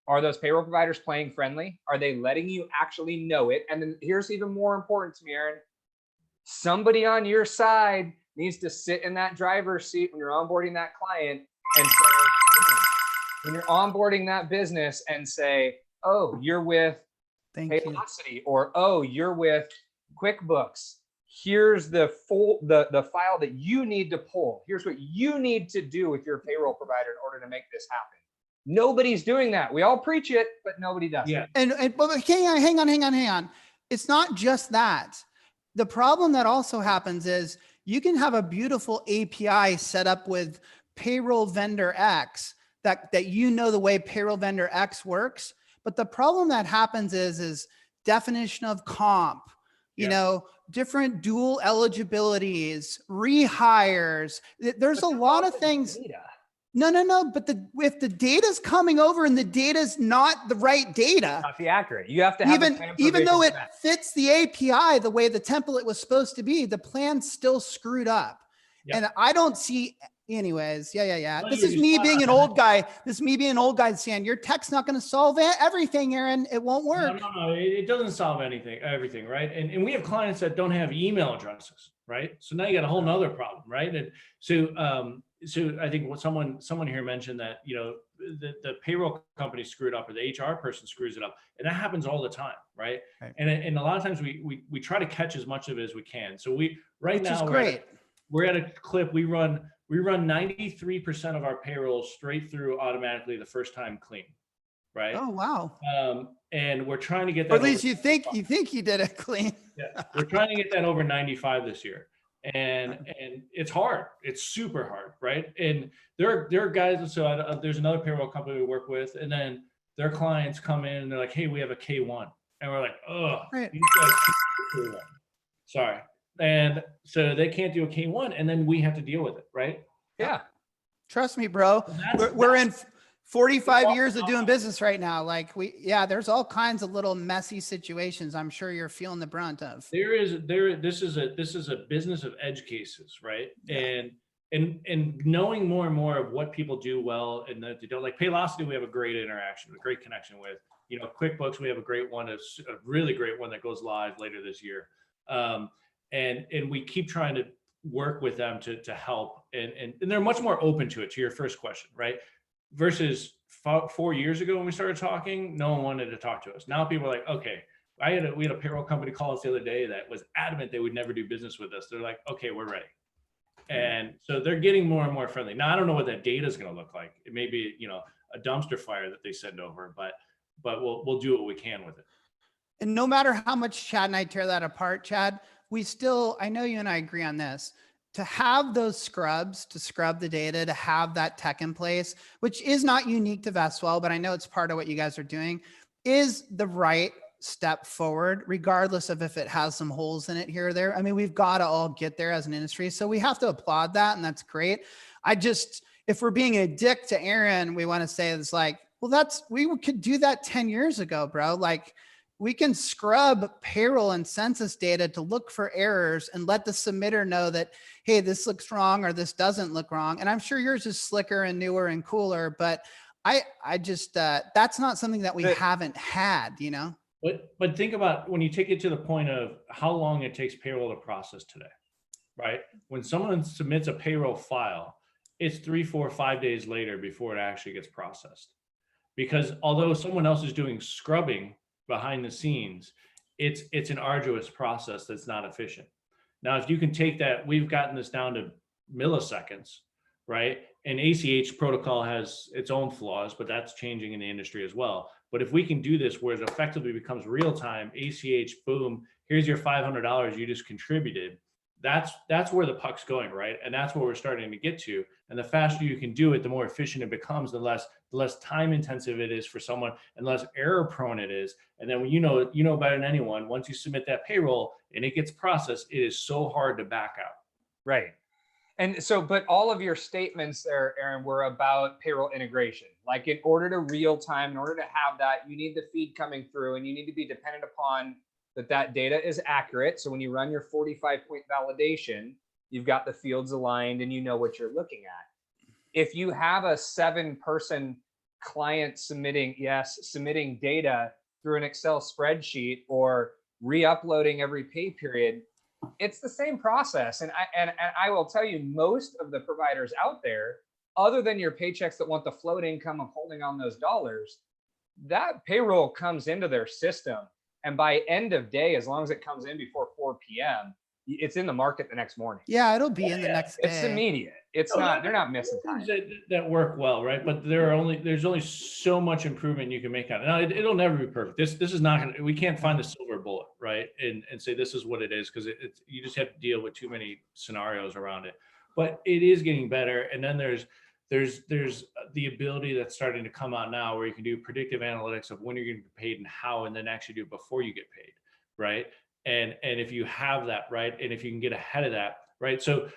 are those payroll providers playing friendly? Are they letting you actually know it? And then here's even more important to me, Aaron. Somebody on your side needs to sit in that driver's seat when you're onboarding that client and say, when you're onboarding that business and say, oh, you're with Paylocity, or oh, you're with QuickBooks. Here's the file that you need to pull. Here's what you need to do with your payroll provider in order to make this happen. Nobody's doing that. We all preach it, but nobody does. Yeah. But hang on. It's not just that. The problem that also happens is you can have a beautiful API set up with payroll vendor X that the way payroll vendor X works. But the problem that happens is definition of comp, different dual eligibilities, rehires. There's a lot of things. No. But if the data's coming over and the data's not the right data, not the accurate, you have to have even though it fits the API the way the template was supposed to be, the plan's still screwed up. Yep. And I don't see, anyways. Yeah. This is me being an old guy. This is me being an old guy saying your tech's not going to solve everything, Aaron. It won't work. No. It doesn't solve everything, right? And we have clients that don't have email addresses, right? So now you got a whole nother problem, right? And so I think what someone here mentioned that, the payroll company screwed up or the HR person screws it up. And that happens all the time, right? And a lot of times we try to catch as much of it as we can. So we're at a clip, we run 93% of our payroll straight through automatically the first time clean, right? Oh, wow. And we're trying to get that. Or at least you think you did it clean. Yeah, we're trying to get that over 95 this year. And it's hard. It's super hard, right? And there are guys. So there's another payroll company we work with, and then their clients come in and they're like, "Hey, we have a K1," and we're like, "Oh, right. Sorry." And so they can't do a K1, and then we have to deal with it, right? Yeah. Trust me, bro. We're in 45 years of doing business right now. There's all kinds of little messy situations I'm sure you're feeling the brunt of. This is a business of edge cases, right? Yeah. And knowing more and more of what people do well and that they don't. Like Paylocity, we have a great interaction, a great connection with. QuickBooks, we have a great one, a really great one that goes live later this year. And we keep trying to work with them to help, and they're much more open to it, to your first question, right? Versus 4 years ago when we started talking, no one wanted to talk to us. Now people are like, okay, we had a payroll company call us the other day that was adamant they would never do business with us. They're like, okay, we're ready. And so they're getting more and more friendly. Now, I don't know what that data is going to look like. It may be, a dumpster fire that they send over, but we'll do what we can with it. And no matter how much Chad and I tear that apart, Chad, I know you and I agree on this, to have those scrubs, to scrub the data, to have that tech in place, which is not unique to Vestwell, but I know it's part of what you guys are doing, is the right step forward, regardless of if it has some holes in it here or there. I mean, we've got to all get there as an industry. So we have to applaud that. And that's great. If we're being a dick to Aaron, we want to say it's like, well, we could do that 10 years ago, bro. Like, we can scrub payroll and census data to look for errors and let the submitter know that, hey, this looks wrong or this doesn't look wrong. And I'm sure yours is slicker and newer and cooler, but I just, that's not something that we haven't had, But think about when you take it to the point of how long it takes payroll to process today, right? When someone submits a payroll file, it's 3, 4, 5 days later before it actually gets processed. Because although someone else is doing scrubbing behind the scenes, it's an arduous process that's not efficient. Now, if you can take that, we've gotten this down to milliseconds, right? And ACH protocol has its own flaws, but that's changing in the industry as well. But if we can do this where it effectively becomes real time, ACH, boom, here's your $500 you just contributed. That's where the puck's going, right? And that's where we're starting to get to. And the faster you can do it, the more efficient it becomes, the less time intensive it is for someone, and less error prone it is. And then when you know better than anyone, once you submit that payroll and it gets processed, it is so hard to back out. Right. And so, but all of your statements there, Aaron, were about payroll integration. Like, in order to real time, in order to have that, you need the feed coming through, and you need to be dependent upon that data is accurate. So when you run your 45-point validation, you've got the fields aligned and you know what you're looking at. If you have a 7-person client submitting data through an Excel spreadsheet or re-uploading every pay period, it's the same process. And I will tell you, most of the providers out there, other than your paychecks that want the float income of holding on those dollars, that payroll comes into their system. And by end of day, as long as it comes in before 4 p.m., it's in the market the next morning. Yeah, it'll be in the next day. It's immediate. They're not missing time. That work well, right? But there's only so much improvement you can make on it. Now, it'll never be perfect. This is not gonna, we can't find the silver bullet, right? right? And say, this is what it is. Cause you just have to deal with too many scenarios around it, but it is getting better. And then there's the ability that's starting to come out now where you can do predictive analytics of when you're going to be paid and how, and then actually do it before you get paid. Right. And if you have that, right. And if you can get ahead of that, right. So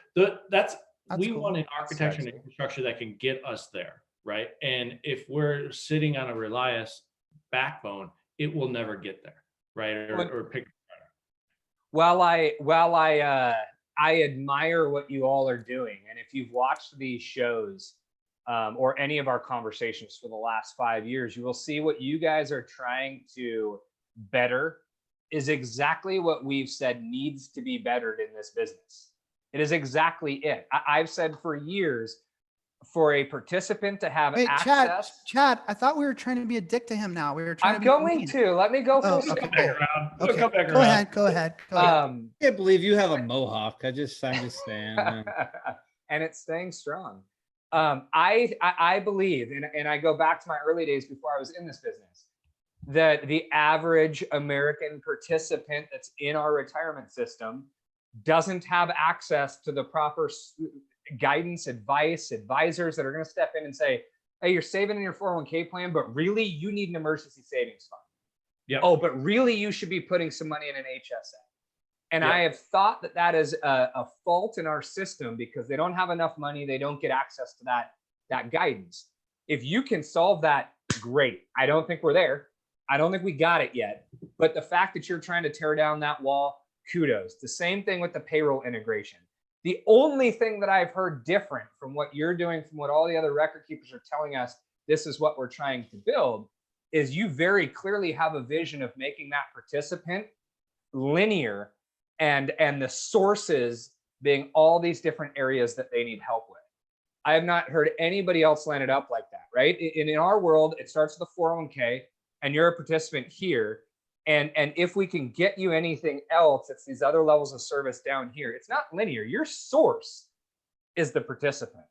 that's we cool. want an architecture and infrastructure that can get us there. Right. And if we're sitting on a Relias backbone, it will never get there. Right. Or pick. While I admire what you all are doing, and if you've watched these shows or any of our conversations for the last 5 years, you will see what you guys are trying to better is exactly what we've said needs to be bettered in this business. It is exactly it. I've said for years, for a participant to have access. Chad, I thought we were trying to be a dick to him now. We were trying I'm to going to. Let me go full okay. circle. Okay. Go ahead. I can't believe you have a mohawk. I'm just saying. And it's staying strong. I believe, and I go back to my early days before I was in this business, that the average American participant that's in our retirement system doesn't have access to the proper guidance, advice, advisors that are going to step in and say, hey, you're saving in your 401k plan, but really you need an emergency savings fund. Yep. Oh, but really you should be putting some money in an HSA. And Yep. I have thought that is a fault in our system because they don't have enough money. They don't get access to that guidance. If you can solve that, great. I don't think we're there. I don't think we got it yet. But the fact that you're trying to tear down that wall, kudos. The same thing with the payroll integration. The only thing that I've heard different from what you're doing, from what all the other record keepers are telling us, this is what we're trying to build, is you very clearly have a vision of making that participant linear and the sources being all these different areas that they need help with. I have not heard anybody else line it up like that, right? In our world, it starts with a 401k and you're a participant here. And if we can get you anything else, it's these other levels of service down here. It's not linear. Your source is the participant.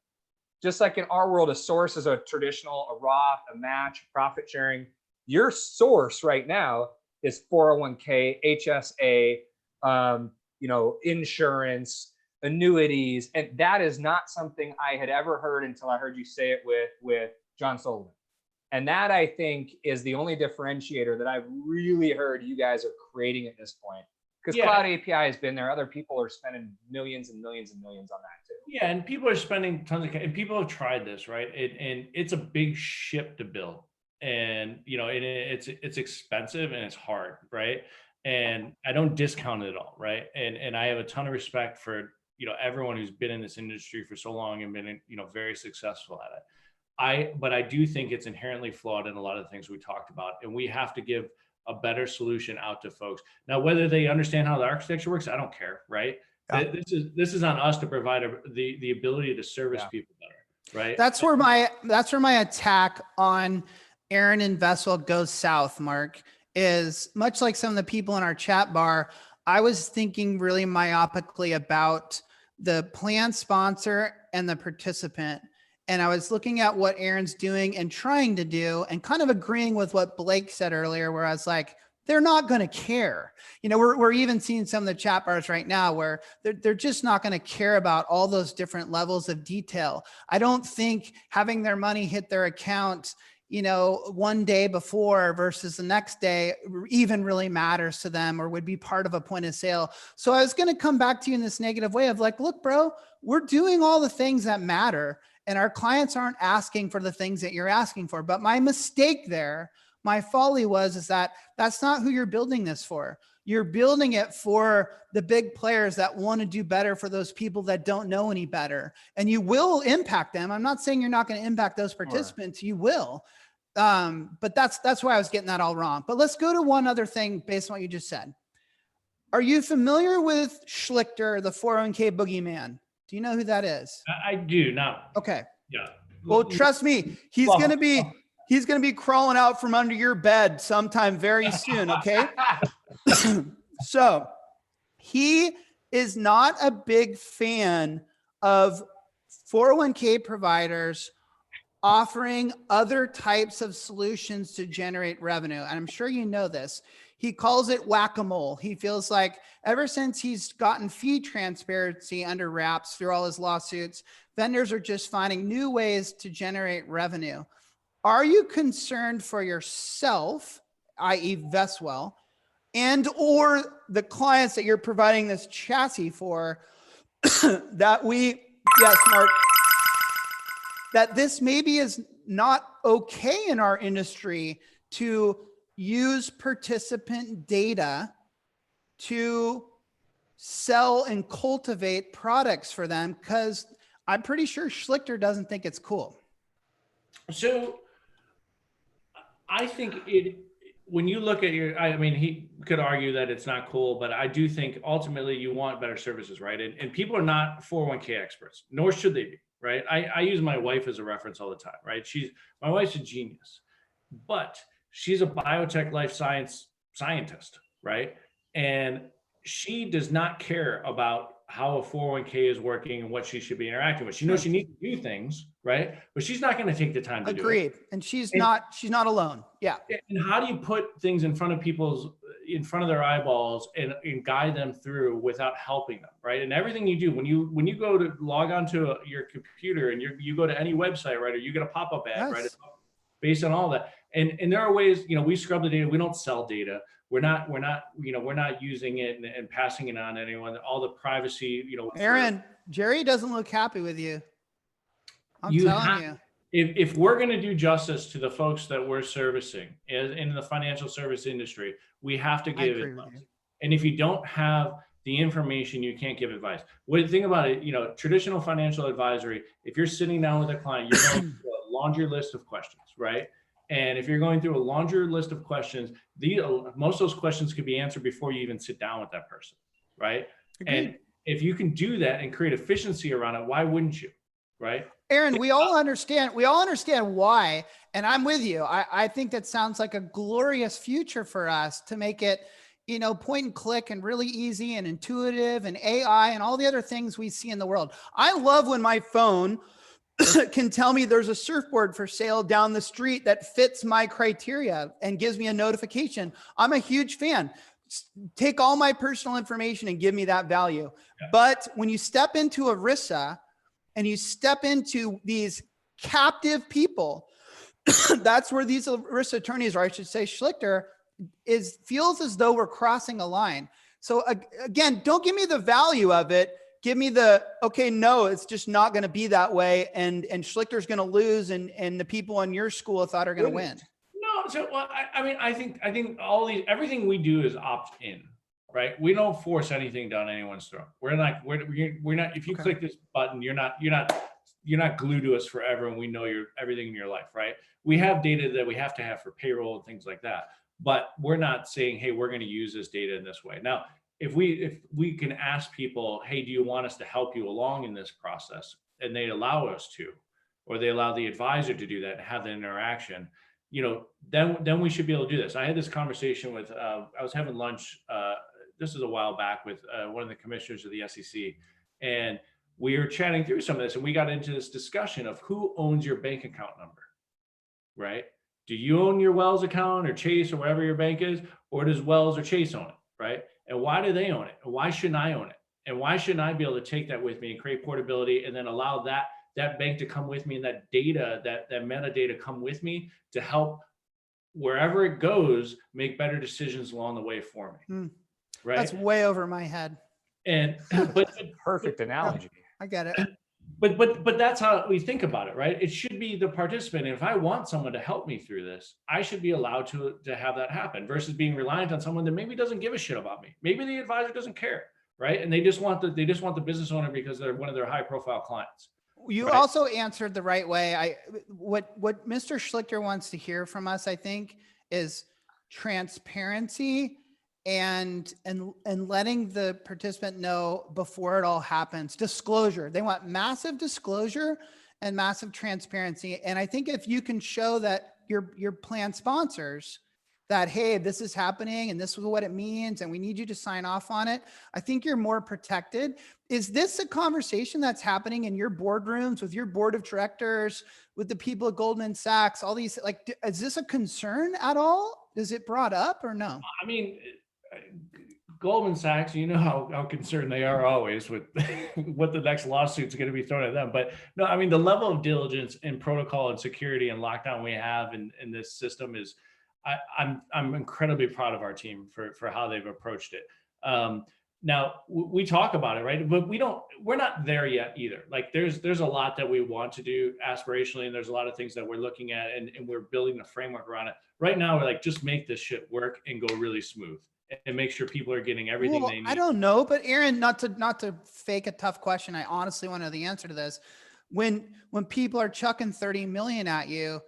Just like in our world, a source is a traditional, a Roth, a match, profit sharing. Your source right now is 401k, HSA, insurance, annuities. And that is not something I had ever heard until I heard you say it with John Sullivan. And that, I think, is the only differentiator that I've really heard you guys are creating at this point. Because Cloud API has been there. Other people are spending millions and millions and millions on that too. Yeah, and people are spending tons of, and people have tried this, right? And it's a big ship to build. And, it's expensive and it's hard, right? And I don't discount it at all, right? And I have a ton of respect for, everyone who's been in this industry for so long and been, very successful at it. But I do think it's inherently flawed in a lot of the things we talked about, and we have to give a better solution out to folks. Now, whether they understand how the architecture works, I don't care, right? Yeah. This is on us to provide the ability to service people better, right? That's where my attack on Aaron and Vessel goes south, Mark, is much like some of the people in our chat bar. I was thinking really myopically about the plan sponsor and the participant. And I was looking at what Aaron's doing and trying to do and kind of agreeing with what Blake said earlier, where I was like, they're not going to care. We're even seeing some of the chat bars right now where they're just not going to care about all those different levels of detail. I don't think having their money hit their account, one day before versus the next day even really matters to them or would be part of a point of sale. So I was going to come back to you in this negative way of like, look, bro, we're doing all the things that matter. And our clients aren't asking for the things that you're asking for. But my mistake there, my folly is that that's not who you're building this for. You're building it for the big players that want to do better for those people that don't know any better. And you will impact them. I'm not saying you're not going to impact those participants. Sure. You will. But that's why I was getting that all wrong. But let's go to one other thing based on what you just said. Are you familiar with Schlichter, the 401k boogeyman? Do you know who that is? I do not. Okay. Yeah. Well, trust me, he's going to be crawling out from under your bed sometime very soon. Okay. So he is not a big fan of 401k providers offering other types of solutions to generate revenue. And I'm sure you know this. He calls it whack-a-mole. He feels like ever since he's gotten fee transparency under wraps through all his lawsuits, vendors are just finding new ways to generate revenue. Are you concerned for yourself, i.e. Vestwell, and or the clients that you're providing this chassis for, that Mark, that this maybe is not okay in our industry to use participant data to sell and cultivate products for them? Because I'm pretty sure Schlichter doesn't think it's cool. So I think when you look at he could argue that it's not cool, but I do think ultimately you want better services, right? And people are not 401k experts, nor should they be, right? I use my wife as a reference all the time, right? My wife's a genius, but she's a biotech life science scientist, right? And she does not care about how a 401k is working and what she should be interacting with. She knows she needs to do things, right? But she's not going to take the time to do it. Agreed. And she's not alone. Yeah. And how do you put things in front of their eyeballs and guide them through without helping them, right? And everything you do, when you go to log onto your computer and you go to any website, right, or you get a pop-up ad, right, based on all that. And there are ways, we scrub the data. We don't sell data. We're not using it and passing it on to anyone. All the privacy, Aaron, Jerry doesn't look happy with you. I'm telling you. If we're going to do justice to the folks that we're servicing in the financial service industry, we have to give advice. And if you don't have the information, you can't give advice. Think about it, traditional financial advisory, if you're sitting down with a client, you're going through a laundry list of questions, right? And if you're going through a laundry list of questions, most of those questions could be answered before you even sit down with that person, right? Agreed. And if you can do that and create efficiency around it, why wouldn't you, right? Aaron, we all understand why, and I'm with you. I think that sounds like a glorious future for us to make it, point and click and really easy and intuitive and AI and all the other things we see in the world. I love when my phone can tell me there's a surfboard for sale down the street that fits my criteria and gives me a notification. I'm a huge fan. Take all my personal information and give me that value. Yeah. But when you step into ERISA and you step into these captive people, that's where these ERISA attorneys, or I should say Schlichter, feels as though we're crossing a line. So again, don't give me the value of it. Give me no, it's just not going to be that way. And Schlichter's going to lose and the people in your school of thought are going to win. No. So, I think everything we do is opt in, right? We don't force anything down anyone's throat. We're not, if you click this button, you're not glued to us forever. And we know everything in your life, right? We have data that we have to have for payroll and things like that, but we're not saying, hey, we're going to use this data in this way. Now, if we can ask people, hey, do you want us to help you along in this process? And they allow us to, or they allow the advisor to do that and have the interaction, then we should be able to do this. I had this conversation with, I was having lunch, this was a while back, with one of the commissioners of the SEC. And we were chatting through some of this and we got into this discussion of who owns your bank account number, right? Do you own your Wells account or Chase or whatever your bank is, or does Wells or Chase own it, right? And why do they own it? And why shouldn't I own it? And why shouldn't I be able to take that with me and create portability and then allow that bank to come with me and that data, that metadata come with me to help wherever it goes, make better decisions along the way for me. Right? That's way over my head. And perfect analogy. I get it. But that's how we think about it, right? It should be the participant. And if I want someone to help me through this, I should be allowed to have that happen versus being reliant on someone that maybe doesn't give a shit about me. Maybe the advisor doesn't care, right? And they just want the business owner because they're one of their high profile clients. You also answered the right way. What Mr. Schlichter wants to hear from us, I think, is transparency and letting the participant know before it all happens. Disclosure. They want massive disclosure and massive transparency. And I think if you can show that your plan sponsors that, hey, this is happening and this is what it means and we need you to sign off on it, I think you're more protected. Is this a conversation that's happening in your boardrooms with your board of directors, with the people at Goldman Sachs, all these, is this a concern at all? Is it brought up or no? I mean, Goldman Sachs, you know how concerned they are always with what the next lawsuit's going to be thrown at them. But no, I mean, the level of diligence and protocol and security and lockdown we have in this system is, I'm incredibly proud of our team for how they've approached it. Now we talk about it, right? But we're not there yet either. Like there's a lot that we want to do aspirationally, and there's a lot of things that we're looking at, and we're building a framework around it. Right now, we're like, just make this shit work and go really smooth, and make sure people are getting everything they need. I don't know, but Aaron, not to fake a tough question, I honestly want to know the answer to this. When people are chucking 30 million at you,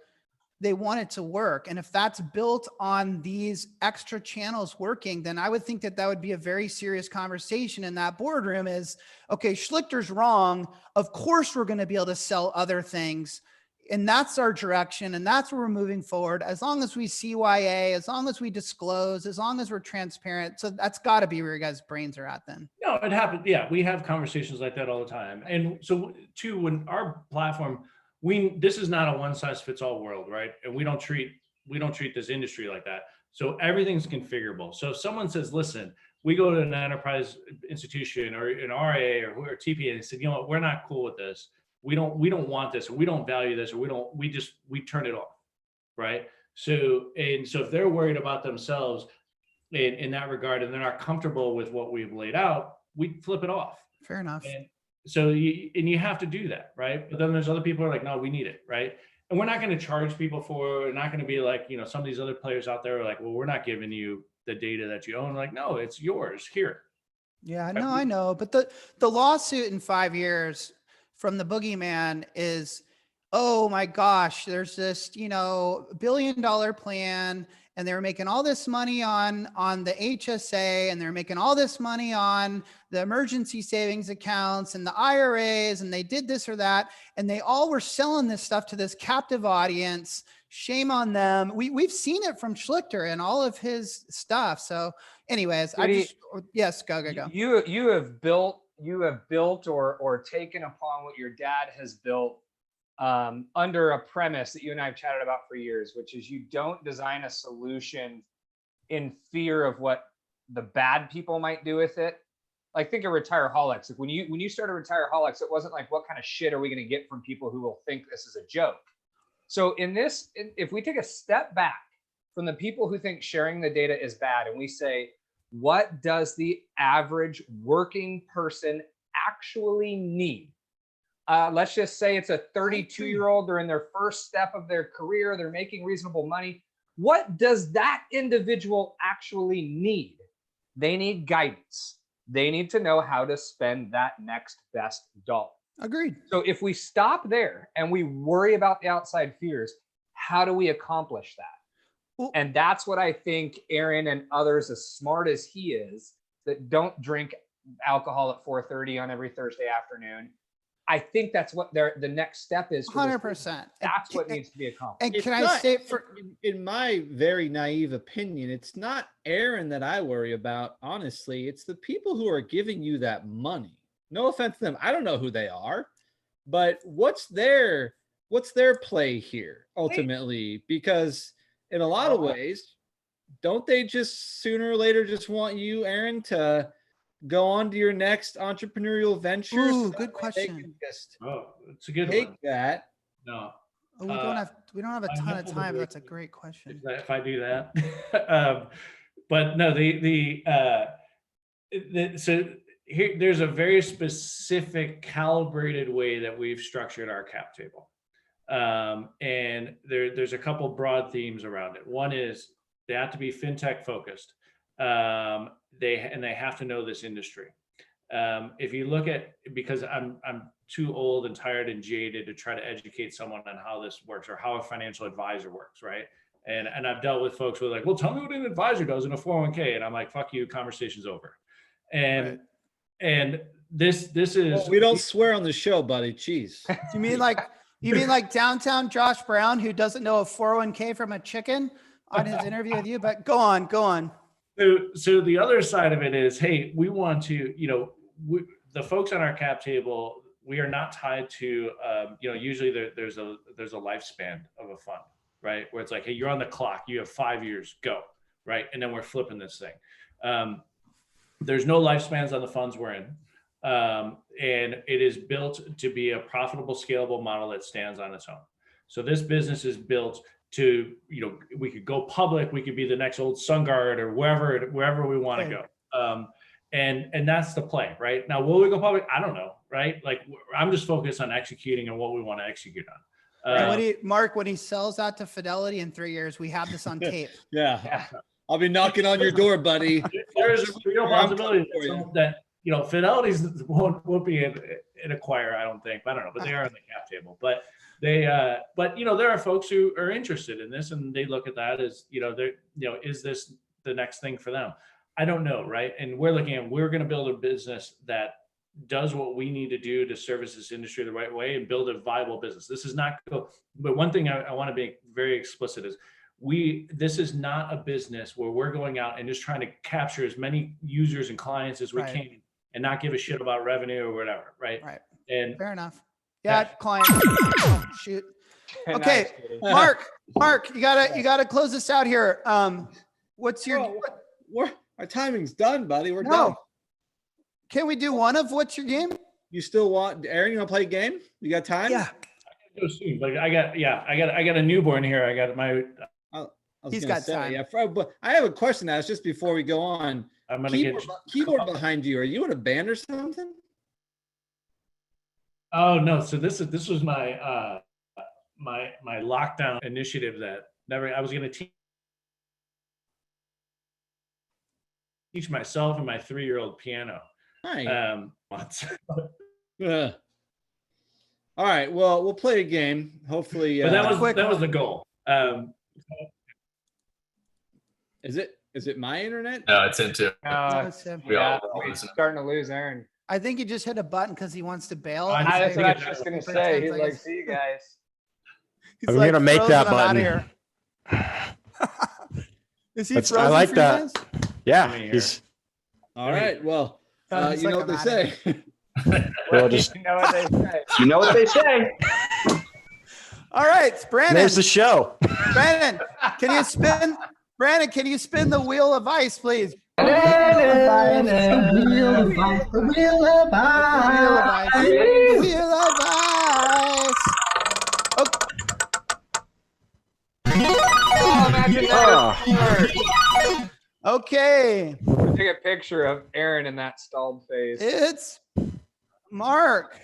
they want it to work. And if that's built on these extra channels working, then I would think that would be a very serious conversation in that boardroom is, okay, Schlichter's wrong. Of course, we're going to be able to sell other things. And that's our direction. And that's where we're moving forward. As long as we CYA, as long as we disclose, as long as we're transparent. So that's got to be where your guys' brains are at then. No, it happens. Yeah, we have conversations like that all the time. And so too, when our platform, this is not a one size fits all world, right? And we don't treat this industry like that. So everything's configurable. So if someone says, listen, we go to an enterprise institution or an RA or TPA and said, you know what, we're not cool with this. We don't want this, or we don't value this, or we turn it off, right? So if they're worried about themselves in that regard, and they're not comfortable with what we've laid out, we flip it off. Fair enough. And so you have to do that, right? But then there's other people who are like, no, we need it, right? And we're not going to charge people for it. We're not going to be like, some of these other players out there are like, well, we're not giving you the data that you own. Like, no, it's yours here. Yeah, no, I know. But the lawsuit in 5 years from the boogeyman is, oh my gosh, there's this, $1 billion plan, and they were making all this money on the HSA, and they're making all this money on the emergency savings accounts and the IRAs, and they did this or that, and they all were selling this stuff to this captive audience. Shame on them. We've seen it from Schlichter and all of his stuff. So anyways, yes, go. You have built or taken upon what your dad has built under a premise that you and I have chatted about for years, which is you don't design a solution in fear of what the bad people might do with it. Like, think of Retireholics. Like when you started Retireholics, it wasn't like, what kind of shit are we going to get from people who will think this is a joke? So if we take a step back from the people who think sharing the data is bad, and we say, what does the average working person actually need? Let's just say it's a 32-year-old, they're in their first step of their career, they're making reasonable money. What does that individual actually need? They need guidance. They need to know how to spend that next best dollar. Agreed. So if we stop there and we worry about the outside fears, how do we accomplish that? Well, and that's what I think Aaron and others, as smart as he is, that don't drink alcohol at 4:30 on every Thursday afternoon, I think that's what the next step is. 100%. That's what needs to be accomplished. And can I say, in my very naive opinion, it's not Aaron that I worry about. Honestly, it's the people who are giving you that money. No offense to them. I don't know who they are, but what's their play here ultimately? Because in a lot of ways, don't they just sooner or later just want you, Aaron, to go on to your next entrepreneurial venture? Ooh, good question. It's a good take one. That. No. We don't have a ton of time, but that's a great question. If I do that. But no, so here, there's a very specific calibrated way that we've structured our cap table. And there's a couple broad themes around it. One is they have to be fintech focused. They have to know this industry. If you look at, because I'm too old and tired and jaded to try to educate someone on how this works or how a financial advisor works, right? And I've dealt with folks who are like, well, tell me what an advisor does in a 401k. And I'm like, fuck you, conversation's over. And this is, well, we don't swear on the show, buddy. Jeez. You mean like downtown Josh Brown, who doesn't know a 401k from a chicken on his interview with you? But go on. So the other side of it is, hey, we want to, the folks on our cap table, we are not tied to, usually there's a lifespan of a fund, right? Where it's like, hey, you're on the clock. You have 5 years, go, right? And then we're flipping this thing. There's no lifespans on the funds we're in. And it is built to be a profitable, scalable model that stands on its own. So this business is built to, we could go public, we could be the next old SunGard or wherever we want to go. And that's the play, right? Now, will we go public? I don't know, right? Like, I'm just focused on executing on what we want to execute on. And Mark, when he sells out to Fidelity in 3 years, we have this on tape. Yeah. I'll be knocking on your door, buddy. There is a real possibility that Fidelity's won't be an acquirer, I don't think. I don't know, but they are on the cap table. But there are folks who are interested in this, and they look at that as is this the next thing for them? I don't know, right? And we're going to build a business that does what we need to do to service this industry the right way and build a viable business. This is not cool. But one thing I want to be very explicit is this is not a business where we're going out and just trying to capture as many users and clients as we can and not give a shit about revenue or whatever, right? Right. And fair enough. Yeah, client. Oh, shoot. Okay, Mark, you gotta close this out here. What's your? Our timing's done, buddy. We're done. Can we do one of what's your game? You still want Aaron? You want to play a game? You got time? Yeah. Go soon, but I got a newborn here. I got my. He's got time. Yeah, but I have a question. That's just before we go on. I'm gonna keyboard behind you. Are you in a band or something? Oh no! So this was my my lockdown initiative that I was going to teach myself and my 3-year-old piano. Hi. Yeah. All right. Well, we'll play a game. Hopefully. But that was the goal. Is it my internet? No, it's into. We're starting to lose Aaron. I think he just hit a button because he wants to bail. That's what I was just gonna say. He's like, "See you guys." I'm gonna make that button. Is he frozen? I like that. Guys? Yeah. All right. Well, you know what they say. We'll just, you know what they say. You know what they say. All right, Brandon. There's the show. Brandon, can you spin? Brandon, can you spin the wheel of ice, please? The wheel of ice. The wheel of ice. The wheel of ice. Okay. Take a picture of Aaron in that stalled phase. It's Mark.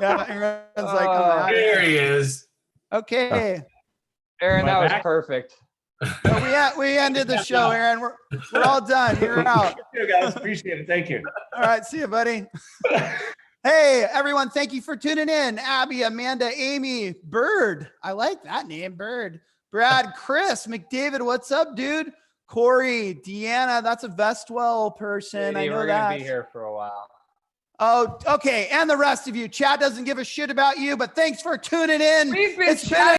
Yeah, Aaron's like, there he is. Okay. Aaron, that was perfect. We ended the show, Aaron. We're all done. You're out. Thank you, guys. Appreciate it. Thank you. All right. See you, buddy. Hey, everyone. Thank you for tuning in. Abby, Amanda, Amy, Bird. I like that name, Bird. Brad, Chris, McDavid. What's up, dude? Corey, Deanna. That's a Vestwell person. I know we're that. Gonna be here for a while. Oh, okay. And the rest of you. Chad doesn't give a shit about you, but thanks for tuning in. We've been It's been